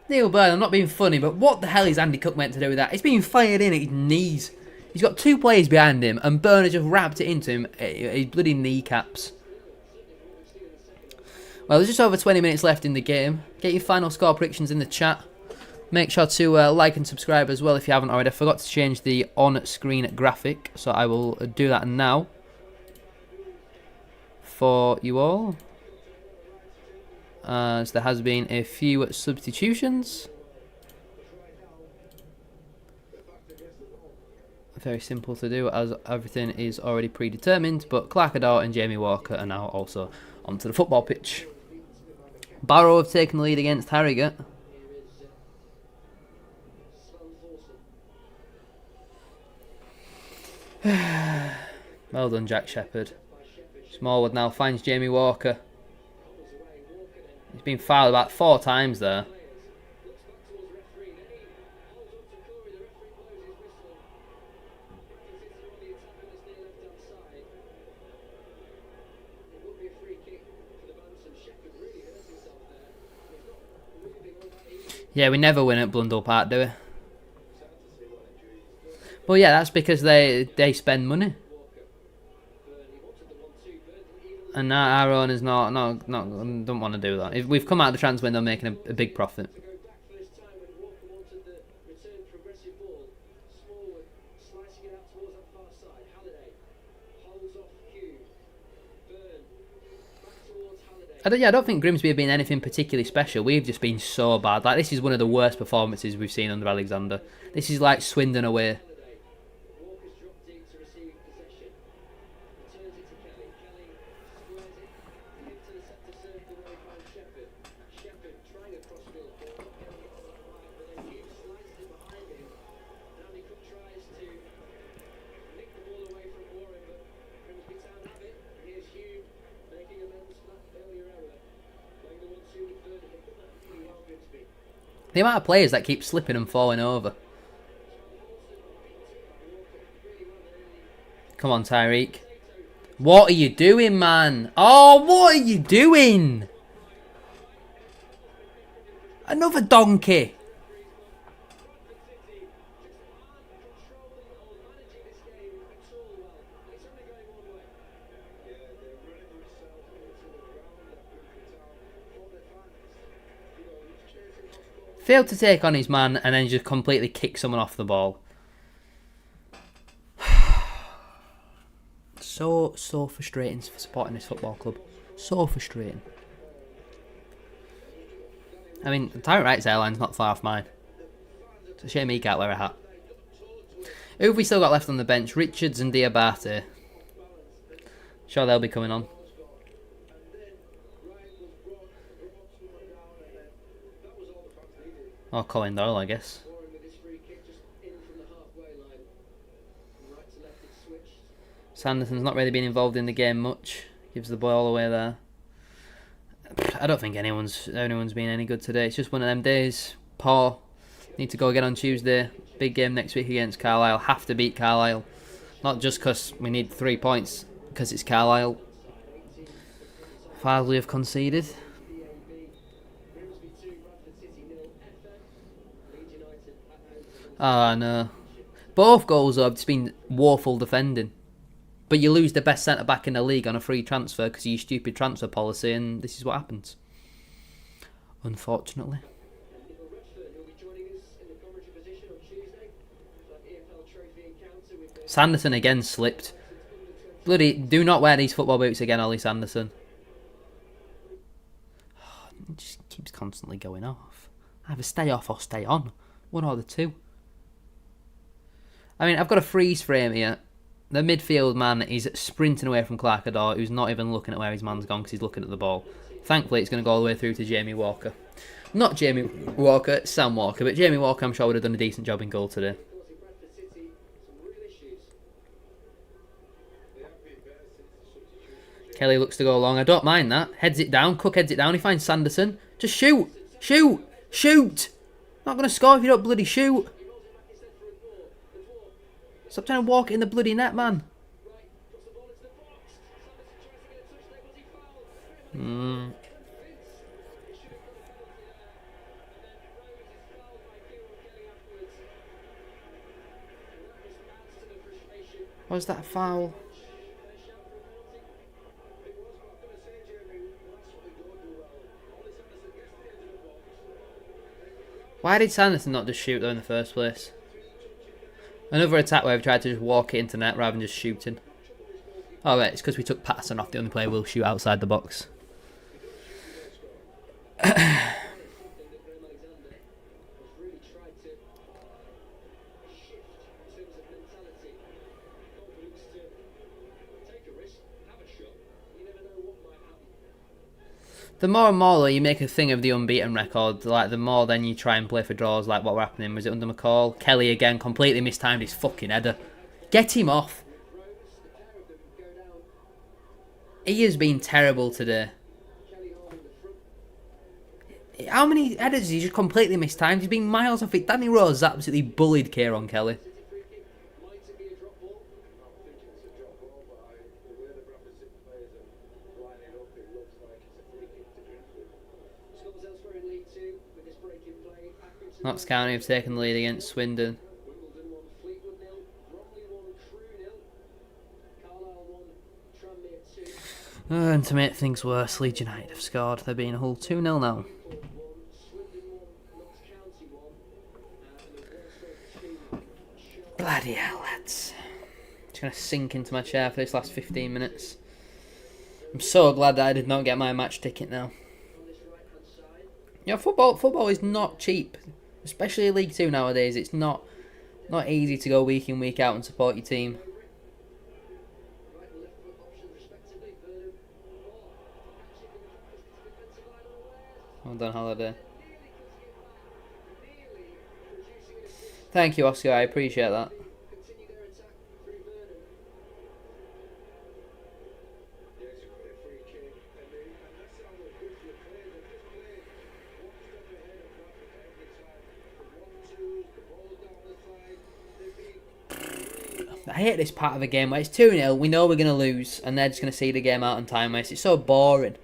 Neil Byrne, I'm not being funny, but what the hell is Andy Cook meant to do with that? It's being fired in at his knees. He's got two players behind him, and Byrne has just wrapped it into him. His bloody kneecaps. Well, there's just over 20 minutes left in the game. Get your final score predictions in the chat. Make sure to like and subscribe as well if you haven't already. I forgot to change the on-screen graphic, so I will do that now for you all. As there has been a few substitutions. Very simple to do as everything is already predetermined, but Clarkador and Jamie Walker are now also onto the football pitch. Barrow have taken the lead against Harrogate. Well done, Jack Shepherd. Smallwood now finds Jamie Walker. He's been fouled about 4 times there. Yeah, we never win at Blundell Park, do we? Well, yeah, that's because they spend money. And our owners don't want to do that. If we've come out of the transfer window making a big profit. I don't think Grimsby have been anything particularly special. We've just been so bad. Like, this is one of the worst performances we've seen under Alexander. This is like Swindon away. The amount of players that keep slipping and falling over. Come on, Tyreek. What are you doing, man? Oh, what are you doing? Another donkey. Failed to take on his man and then just completely kick someone off the ball. So frustrating for supporting this football club. So frustrating. I mean, Tyrant Wright's airline's not far off mine. It's a shame he can't wear a hat. Who have we still got left on the bench? Richards and Diabate. Sure, they'll be coming on. Or Colin Doyle, I guess. Sanderson's not really been involved in the game much. Gives the ball away there. I don't think anyone's been any good today. It's just one of them days. Poor. Need to go again on Tuesday. Big game next week against Carlisle. Have to beat Carlisle. Not just because we need 3 points, because it's Carlisle. Farley have conceded. Oh no. Both goals have just been woeful defending. But you lose the best centre-back in the league on a free transfer because of your stupid transfer policy, and this is what happens. Unfortunately. Sanderson again slipped. Bloody, do not wear these football boots again, Ollie Sanderson. It just keeps constantly going off. Either stay off or stay on. One or the two. I mean, I've got a freeze frame here. The midfield man is sprinting away from Clarkador, who's not even looking at where his man's gone because he's looking at the ball. Thankfully, it's going to go all the way through to Jamie Walker. Not Jamie Walker, Sam Walker, but Jamie Walker I'm sure would have done a decent job in goal today. Kelly looks to go long. I don't mind that. Heads it down. Cook heads it down. He finds Sanderson. Just shoot. Shoot. Shoot. Not going to score if you don't bloody shoot. Stop trying to walk it in the bloody net, man. Was that a foul? Why did Sanderson not just shoot though in the first place? Another attack where I've tried to just walk it into net rather than just shooting. Oh right, it's because we took Patterson off. The only player will shoot outside the box. The more and more though you make a thing of the unbeaten record, like the more then you try and play for draws like what were happening. Was it under McCall? Kelly again completely mistimed his fucking header. Get him off. He has been terrible today. How many headers has he just completely mistimed? He's been miles off it. Danny Rose absolutely bullied Kieran Kelly. Notts County have taken the lead against Swindon. And to make things worse, Leeds United have scored. They're being Hull 2-0 now. Bloody hell, lads. Just going to sink into my chair for this last 15 minutes. I'm so glad that I did not get my match ticket now. Yeah, football is not cheap. Especially League 2 nowadays. It's not easy to go week in, week out and support your team. Well done, Holiday. Thank you, Oscar. I appreciate that. I hate this part of the game where it's 2-0, we know we're going to lose, and they're just going to see the game out on time waste. It's so boring.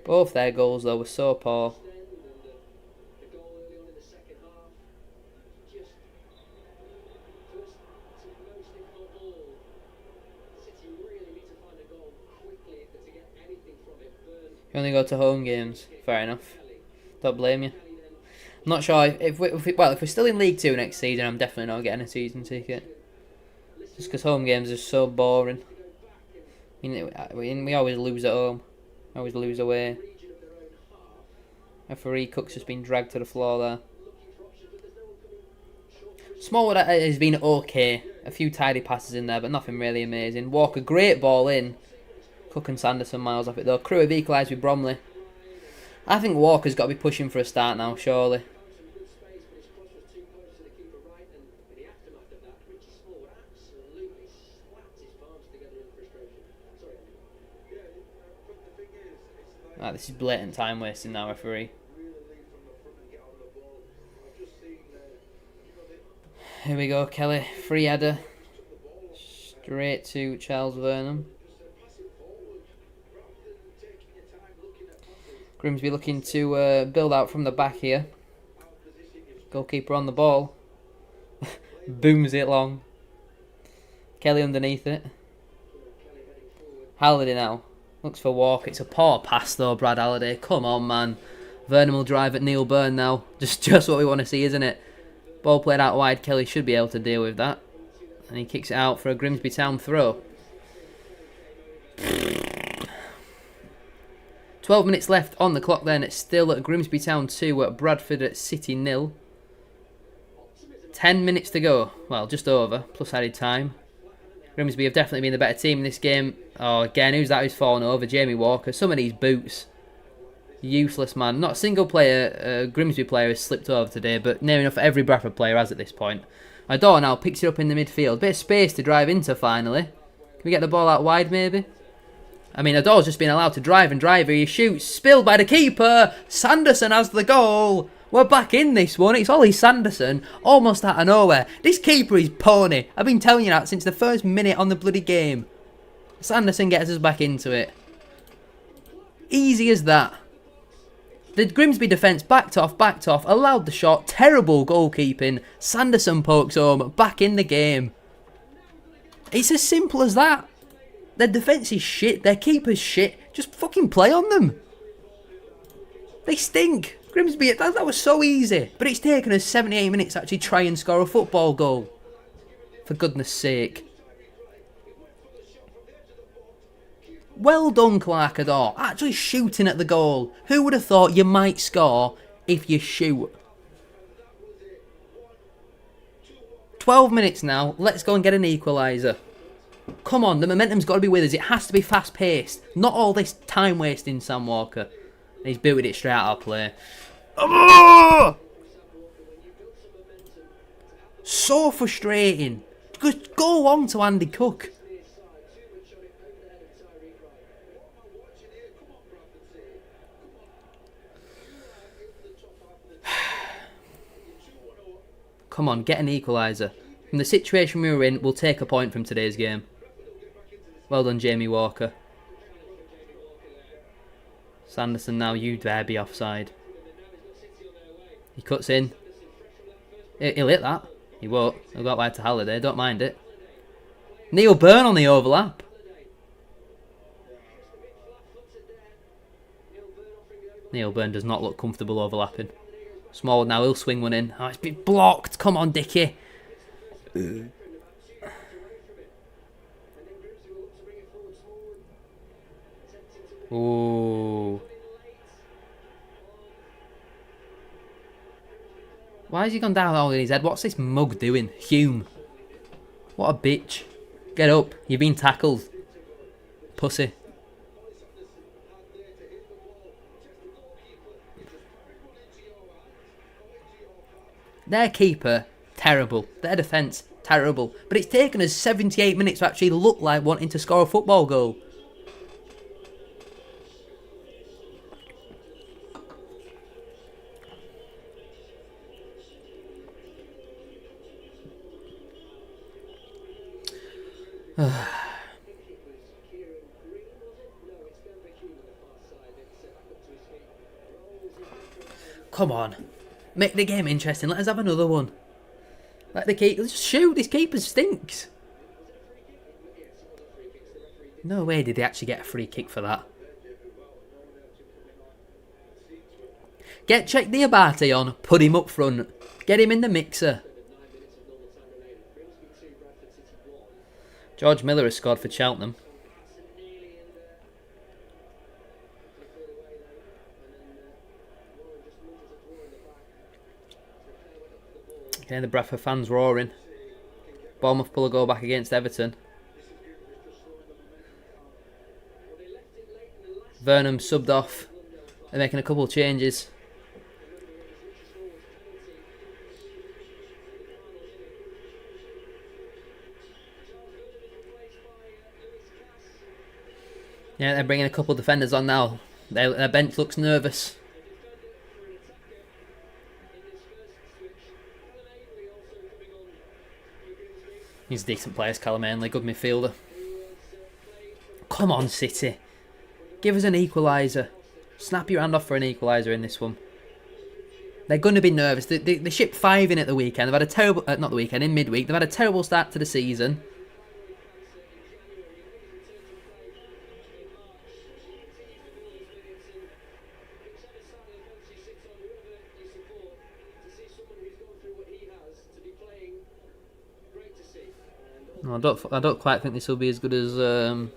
Both their goals, though, were so poor. You only go to home games. Fair enough. Don't blame you. I'm not sure if we're still in League 2 next season, I'm definitely not getting a season ticket. Just because home games are so boring. I mean, we always lose at home. Always lose away. Referee Cook's just been dragged to the floor there. Smallwood has been okay. A few tidy passes in there, but nothing really amazing. Walker, great ball in. Cook and Sanderson miles off it though. Crew have equalised with Bromley. I think Walker's got to be pushing for a start now, surely. Right, this is blatant time wasting now, referee. Here we go, Kelly. Free header. Straight to Charles Vernon. Grimsby looking to build out from the back here. Goalkeeper on the ball. Booms it long. Kelly underneath it. Halliday now. Looks for Walker. It's a poor pass though, Brad Halliday. Come on, man. Vernon will drive at Neil Byrne now. Just what we want to see, isn't it? Ball played out wide. Kelly should be able to deal with that. And he kicks it out for a Grimsby Town throw. 12 minutes left on the clock then. It's still at Grimsby Town 2 at Bradford at City 0. 10 minutes to go. Well, just over, plus added time. Grimsby have definitely been the better team in this game. Oh, again, who's that who's fallen over? Jamie Walker. Some of these boots. Useless, man. Not a single player, Grimsby player has slipped over today, but near enough every Bradford player has at this point. Adore now picks it up in the midfield. Bit of space to drive into finally. Can we get the ball out wide maybe? I mean, Adore's just been allowed to drive and drive. He shoots. Spilled by the keeper. Sanderson has the goal. We're back in this one. It's Ollie Sanderson. Almost out of nowhere. This keeper is pony. I've been telling you that since the first minute on the bloody game. Sanderson gets us back into it. Easy as that. The Grimsby defence backed off, allowed the shot. Terrible goalkeeping. Sanderson pokes home. Back in the game. It's as simple as that. Their defence is shit. Their keeper's shit. Just fucking play on them. They stink. Grimsby, that was so easy. But it's taken us 78 minutes to actually try and score a football goal. For goodness sake. Well done, Clark Adore. Actually shooting at the goal. Who would have thought you might score if you shoot? 12 minutes now. Let's go and get an equaliser. Come on, the momentum's got to be with us. It has to be fast-paced. Not all this time wasting, Sam Walker. And he's booted it straight out of play. Oh! So frustrating. Just go on to Andy Cook. Come on, get an equaliser. From the situation we were in, we'll take a point from today's game. Well done, Jamie Walker. Sanderson now, you dare be offside. He cuts in. He'll hit that. He won't. He'll go out wide to Halliday, don't mind it. Neil Byrne on the overlap. Neil Byrne does not look comfortable overlapping. Small now, he'll swing one in. Oh, it's been blocked. Come on, Dickie. Ooh. Why has he gone down all in his head? What's this mug doing? Hume. What a bitch. Get up. You've been tackled. Pussy. Their keeper, terrible. Their defence, terrible. But it's taken us 78 minutes to actually look like wanting to score a football goal. Come on. Make the game interesting. Let us have another one. Let the keeper... Just shoot. This keeper stinks. No way did they actually get a free kick for that. Check the Abate on. Put him up front. Get him in the mixer. George Miller has scored for Cheltenham. Okay, the Bradford fans roaring. Bournemouth pull a goal back against Everton. Vernon subbed off. They're making a couple of changes. Yeah, they're bringing a couple of defenders on now. Their bench looks nervous. He's a decent player, Callum Ainley, good midfielder. Come on, City. Give us an equaliser. Snap your hand off for an equaliser in this one. They're going to be nervous. They shipped 5 in at the weekend. They've had a terrible... not the weekend, in midweek. They've had a terrible start to the season. I don't quite think this will be as good as the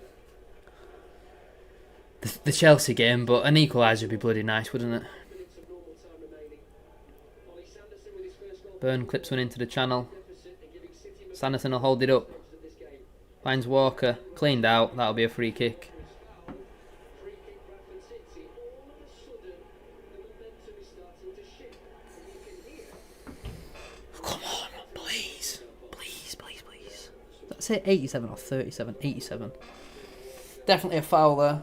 Chelsea game, but an equaliser would be bloody nice, wouldn't it? Burn clips one into the channel. Sanderson will hold it up. Finds Walker. Cleaned out. That'll be a free kick. Come on, please. Please, please, please. Did I say 87 or 37? 87. Definitely a foul there.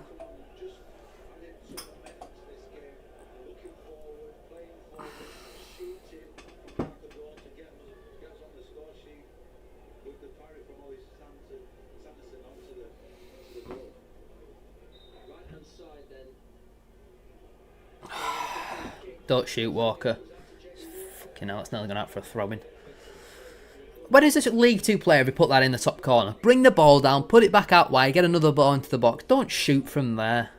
Don't shoot, Walker. Fucking hell, it's nearly gone out for a throw-in. When is this League 2 player if we put that in the top corner? Bring the ball down, put it back out wide, get another ball into the box. Don't shoot from there.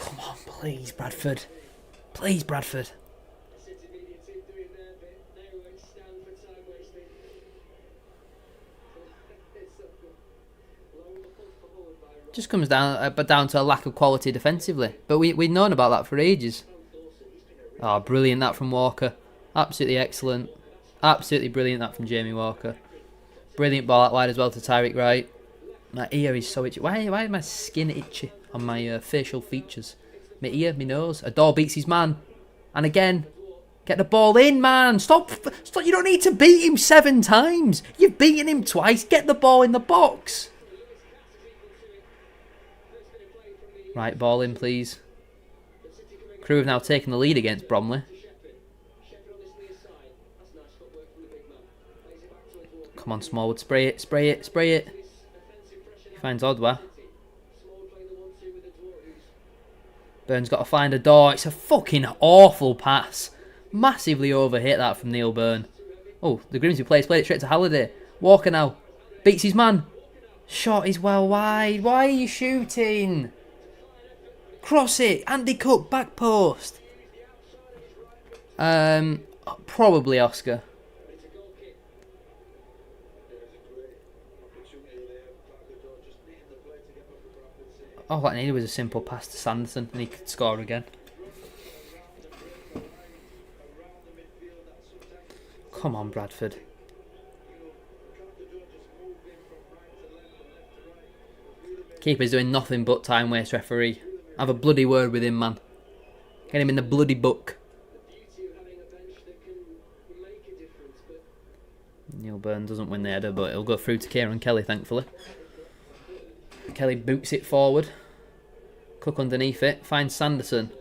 Come on, please, Bradford. Please, Bradford. Just comes down to a lack of quality defensively. But we've known about that for ages. Oh, brilliant that from Walker. Absolutely excellent. Absolutely brilliant that from Jamie Walker. Brilliant ball out wide as well to Tyreek Wright. My ear is so itchy. Why is my skin itchy on my facial features? My ear, my nose. Adore beats his man. And again, get the ball in, man. Stop. You don't need to beat him 7 times. You've beaten him twice. Get the ball in the box. Right, ball in, please. Crew have now taken the lead against Bromley. Come on, Smallwood. Spray it, spray it, spray it. He finds Odwa. Burns got to find a door. It's a fucking awful pass. Massively overhit that from Neil Byrne. Oh, the Grimsby players played it straight to Halliday. Walker now. Beats his man. Shot is well wide. Why are you shooting? Cross it. Andy Cook, back post. Probably Oscar. All I needed was a simple pass to Sanderson and he could score again. Come on, Bradford. Keeper's doing nothing but time waste, referee. Have a bloody word with him, man. Get him in the bloody book. Neil Byrne doesn't win the header, but it'll go through to Kieran Kelly, thankfully. Kelly boots it forward. Cook underneath it. Finds Sanderson.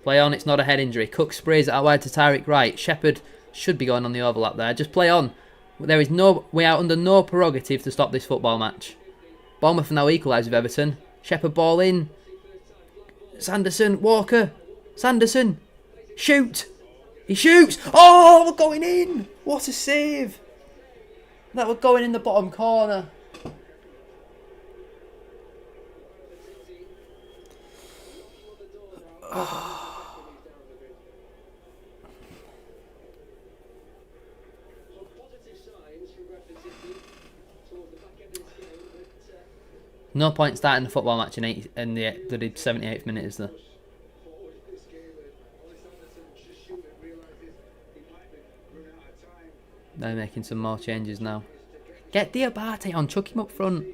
Play on, it's not a head injury. Cook sprays it out wide to Tyreek Wright. Shepherd should be going on the overlap there. Just play on. We are under no prerogative to stop this football match. Bournemouth now equalise with Everton. Shepherd ball in. Sanderson, Walker. Sanderson. Shoot. He shoots. Oh, we're going in. What a save. That was going in the bottom corner. No point starting the football match in the 78th minute, is there? They're making some more changes now. Get Diabate on, chuck him up front.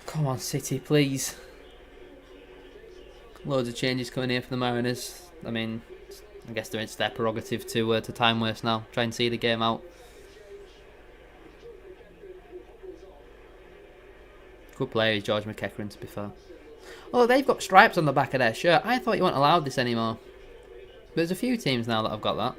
Come on, City, please. Loads of changes coming here for the Mariners. I mean, I guess it's their prerogative to time waste now. Try and see the game out. Good player is George McEachran, to be fair. Oh, they've got stripes on the back of their shirt. I thought you weren't allowed this anymore. But there's a few teams now that have got that.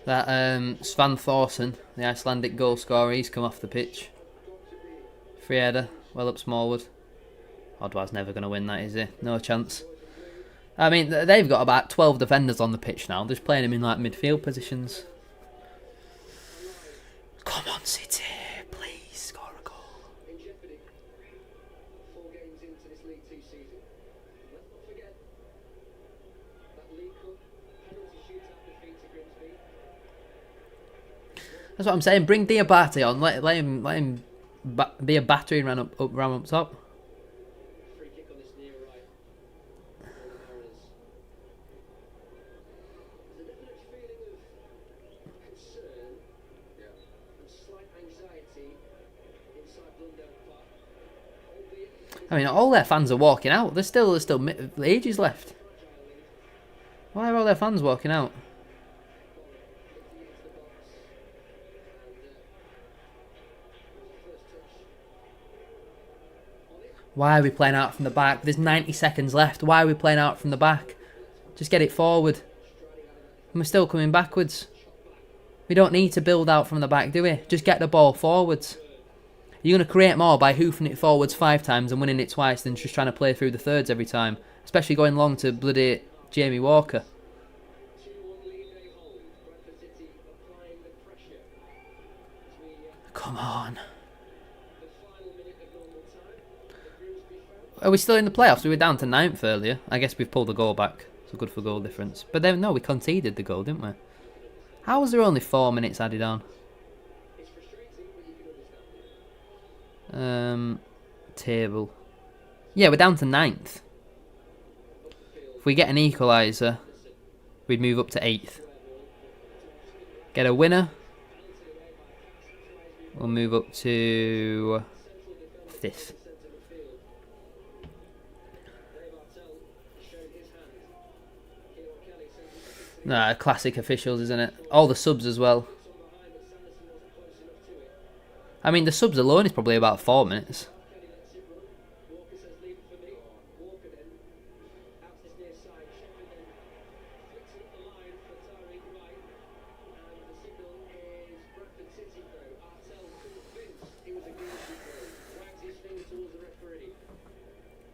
That Svan Thorsen, the Icelandic goal scorer, he's come off the pitch. Free header, well up Smallwood. Odwall's never going to win that, is he? No chance. I mean, they've got about 12 defenders on the pitch now, just playing them in like midfield positions. Come on, City, please score a goal. In jeopardy. 4 games into this League Two season. Let's not forget that League Cup penalty shootout defeat to Grimsby. That's what I'm saying. Bring Diabate on. Let him be a battery and run up top. Free kick on this near right. For the Mariners. There's a definite feeling of concern and slight anxiety inside Blundell Park. Albeit I mean, all their fans are walking out. There's still ages left. Why are all their fans walking out? Why are we playing out from the back? There's 90 seconds left. Why are we playing out from the back? Just get it forward. And we're still coming backwards. We don't need to build out from the back, do we? Just get the ball forwards. You're going to create more by hoofing it forwards 5 times and winning it twice than just trying to play through the thirds every time. Especially going long to bloody Jamie Walker. 2-1 lead they hold. Bradford City applying the pressure as we Come on. the final minute of normal time. The Grimsby fans. Are we still in the playoffs? We were down to 9th earlier. I guess we've pulled the goal back. So good for goal difference. But then, no, we conceded the goal, didn't we? How was there only 4 minutes added on? It's frustrating, but you can understand. Table. Yeah, we're down to 9th. If we get an equaliser, we'd move up to 8th. Get a winner, we'll move up to 5th. Nah, classic officials, isn't it? All the subs as well. I mean, the subs alone is probably about 4 minutes. Walker says leave it for me. Walker then out to this near side. Shepherd then flicks it up the line for Tariq Wright. And the signal is Bradford City throw. Artel convinced it was a Grimsby throw. Wags his finger towards the referee.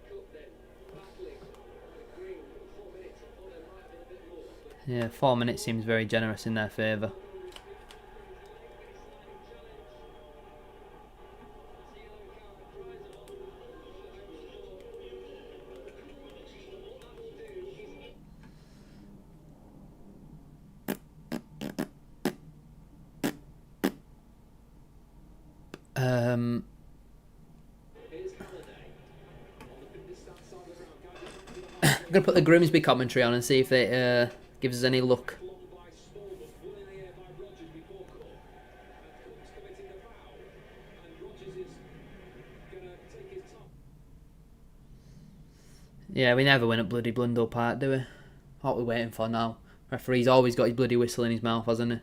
Cook then battling the green. 4 minutes. I thought there might have been a bit more. But Yeah, 4 minutes seems very generous in their favour. I'm going to put the Grimsby commentary on and see if it gives us any luck. Yeah, we never win at bloody Blundell Park, do we? What are we waiting for now? Referee's always got his bloody whistle in his mouth, hasn't he?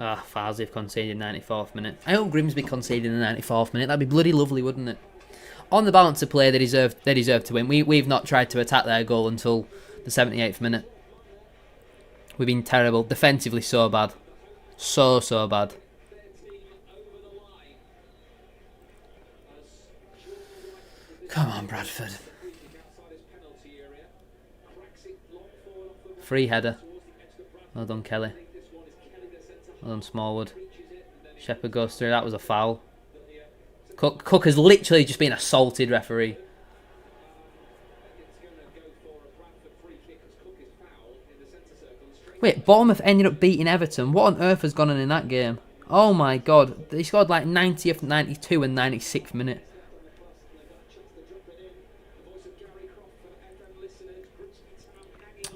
Ah, Farsley have conceded 94th minute. I hope Grimsby conceded in the 94th minute. That'd be bloody lovely, wouldn't it? On the balance of play, they deserve to win. We've not tried to attack their goal until the 78th minute. We've been terrible. Defensively, so bad. So bad. Come on, Bradford. Free header. Well done, Kelly. Well done, Smallwood. Shepherd goes through. That was a foul. Cook has literally just been assaulted, referee. Wait, Bournemouth ended up beating Everton. What on earth has gone on in that game? Oh my god. They scored like 90th, 92 and 96th minute.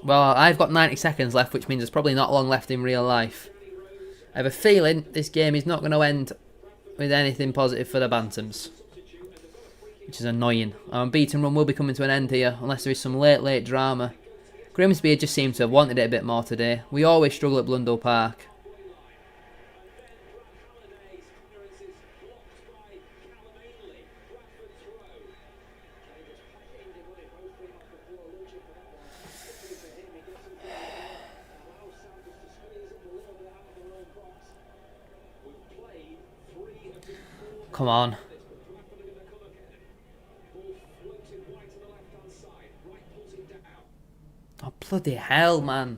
Well, I've got 90 seconds left, which means there's probably not long left in real life. I have a feeling this game is not going to end with anything positive for the Bantams, which is annoying. Our unbeaten run will be coming to an end here, unless there is some late drama. Grimsby just seemed to have wanted it a bit more today. We always struggle at Blundell Park. Come on. Oh, bloody hell, man.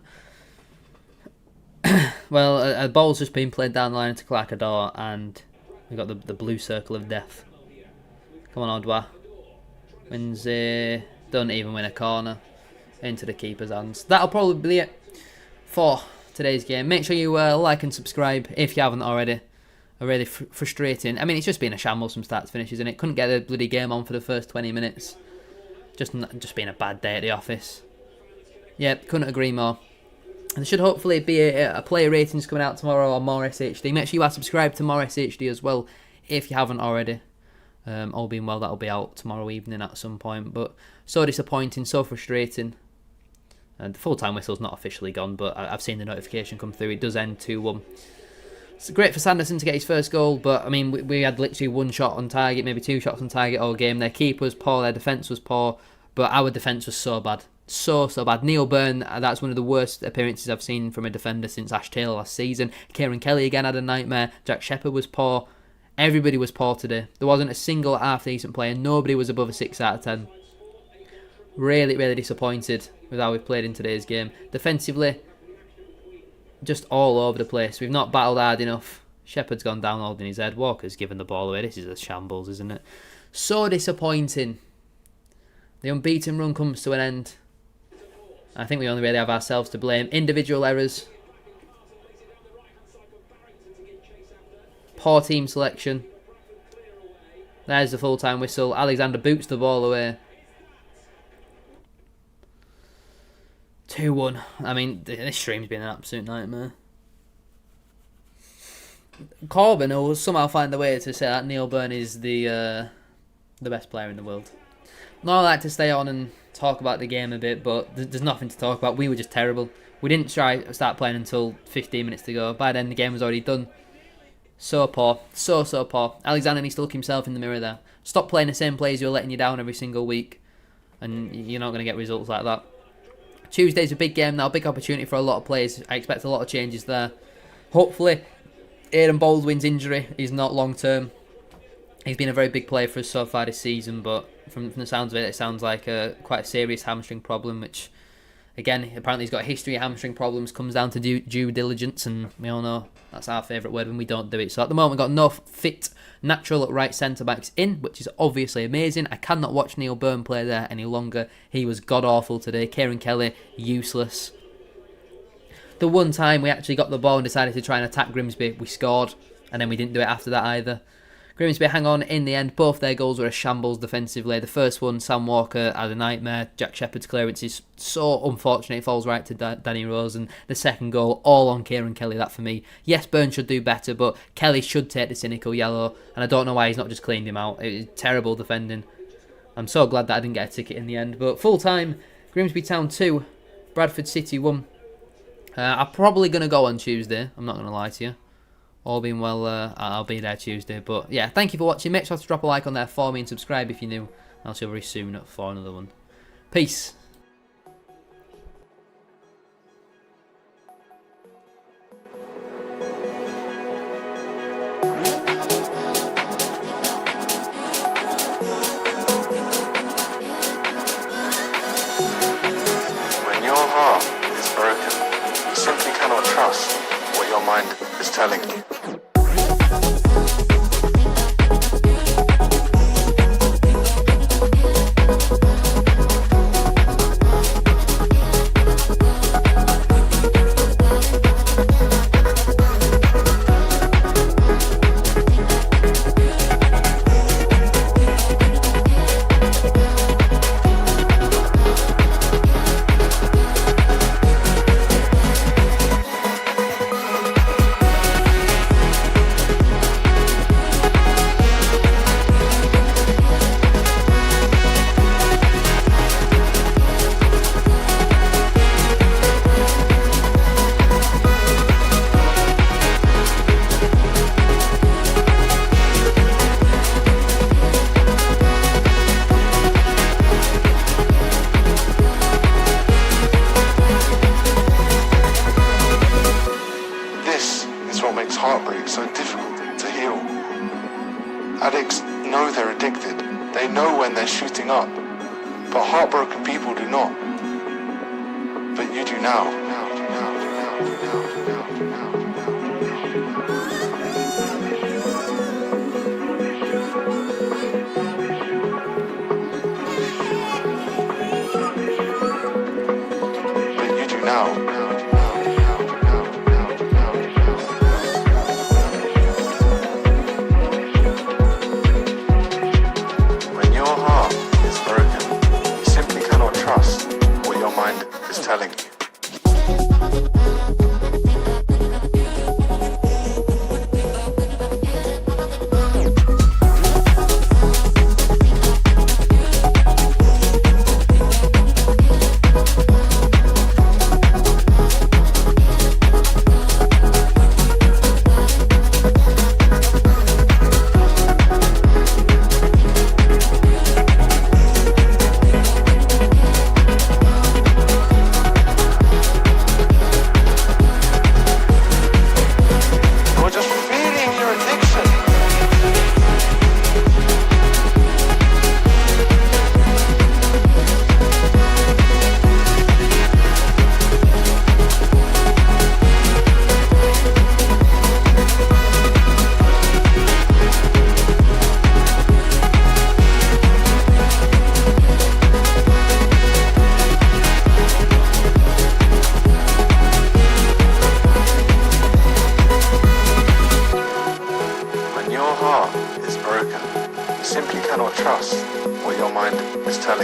Well, a ball's just been played down the line into Clackador, and we got the blue circle of death. Come on, Odwa. Wins don't even win a corner. Into the keeper's hands. That'll probably be it for today's game. Make sure you like and subscribe if you haven't already. A really frustrating. I mean, it's just been a shambles from start to finish, isn't it? Couldn't get the bloody game on for the first 20 minutes. Just been a bad day at the office. Yep, couldn't agree more. And there should hopefully be a player ratings coming out tomorrow on More SHD. Make sure you are subscribed to More SHD as well if you haven't already. All being well, that'll be out tomorrow evening at some point. But so disappointing, so frustrating. And the full-time whistle's not officially gone, but I've seen the notification come through. It does end 2-1. It's great for Sanderson to get his first goal, but I mean, we had literally one shot on target, maybe two shots on target all game. Their keeper was poor, their defence was poor, but our defence was so bad. So bad. Neil Byrne, that's one of the worst appearances I've seen from a defender since Ash Taylor last season. Kieran Kelly again had a nightmare. Jack Shepherd was poor. Everybody was poor today. There wasn't a single half-decent player. Nobody was above a 6 out of 10. Really, really disappointed with how we've played in today's game. Defensively, just all over the place. We've not battled hard enough. Shepherd's gone down holding his head. Walker's given the ball away. This is a shambles, isn't it? So disappointing. The unbeaten run comes to an end. I think we only really have ourselves to blame. Individual errors. Poor team selection. There's the full-time whistle. Alexander boots the ball away. 2-1. I mean, this stream's been an absolute nightmare. Corbin will somehow find the way to say that Neil Byrne is the best player in the world. Now I like to stay on and talk about the game a bit, but there's nothing to talk about. We were just terrible. We didn't start playing until 15 minutes to go. By then, the game was already done. So poor. So poor. Alexander needs to look himself in the mirror there. Stop playing the same plays you're letting you down every single week, and you're not going to get results like that. Tuesday's a big game now, big opportunity for a lot of players. I expect a lot of changes there. Hopefully, Aidan Baldwin's injury is not long-term. He's been a very big player for us so far this season, but from the sounds of it, it sounds like quite a serious hamstring problem, which, again, apparently he's got a history of hamstring problems, comes down to due diligence, and we all know that's our favourite word when we don't do it. So at the moment, we've got no fit, natural right centre-backs in, which is obviously amazing. I cannot watch Neil Byrne play there any longer. He was god-awful today. Kieran Kelly, useless. The one time we actually got the ball and decided to try and attack Grimsby, we scored, and then we didn't do it after that either. Grimsby hang on in the end. Both their goals were a shambles defensively. The first one, Sam Walker had a nightmare. Jack Shepherd's clearance is so unfortunate. It falls right to Danny Rose. And the second goal, all on Kieran Kelly, that for me. Yes, Byrne should do better, but Kelly should take the cynical yellow. And I don't know why he's not just cleaned him out. It was terrible defending. I'm so glad that I didn't get a ticket in the end. But full time, Grimsby Town 2, Bradford City 1. I'm probably going to go on Tuesday. I'm not going to lie to you. All being well, I'll be there Tuesday. But yeah, thank you for watching. Make sure to drop a like on there for me and subscribe if you're new. I'll see you very soon for another one. Peace. When your heart is broken, you simply cannot trust what your mind is telling you. they're addicted. They know when they're shooting up. But heartbroken people do not. But you do now.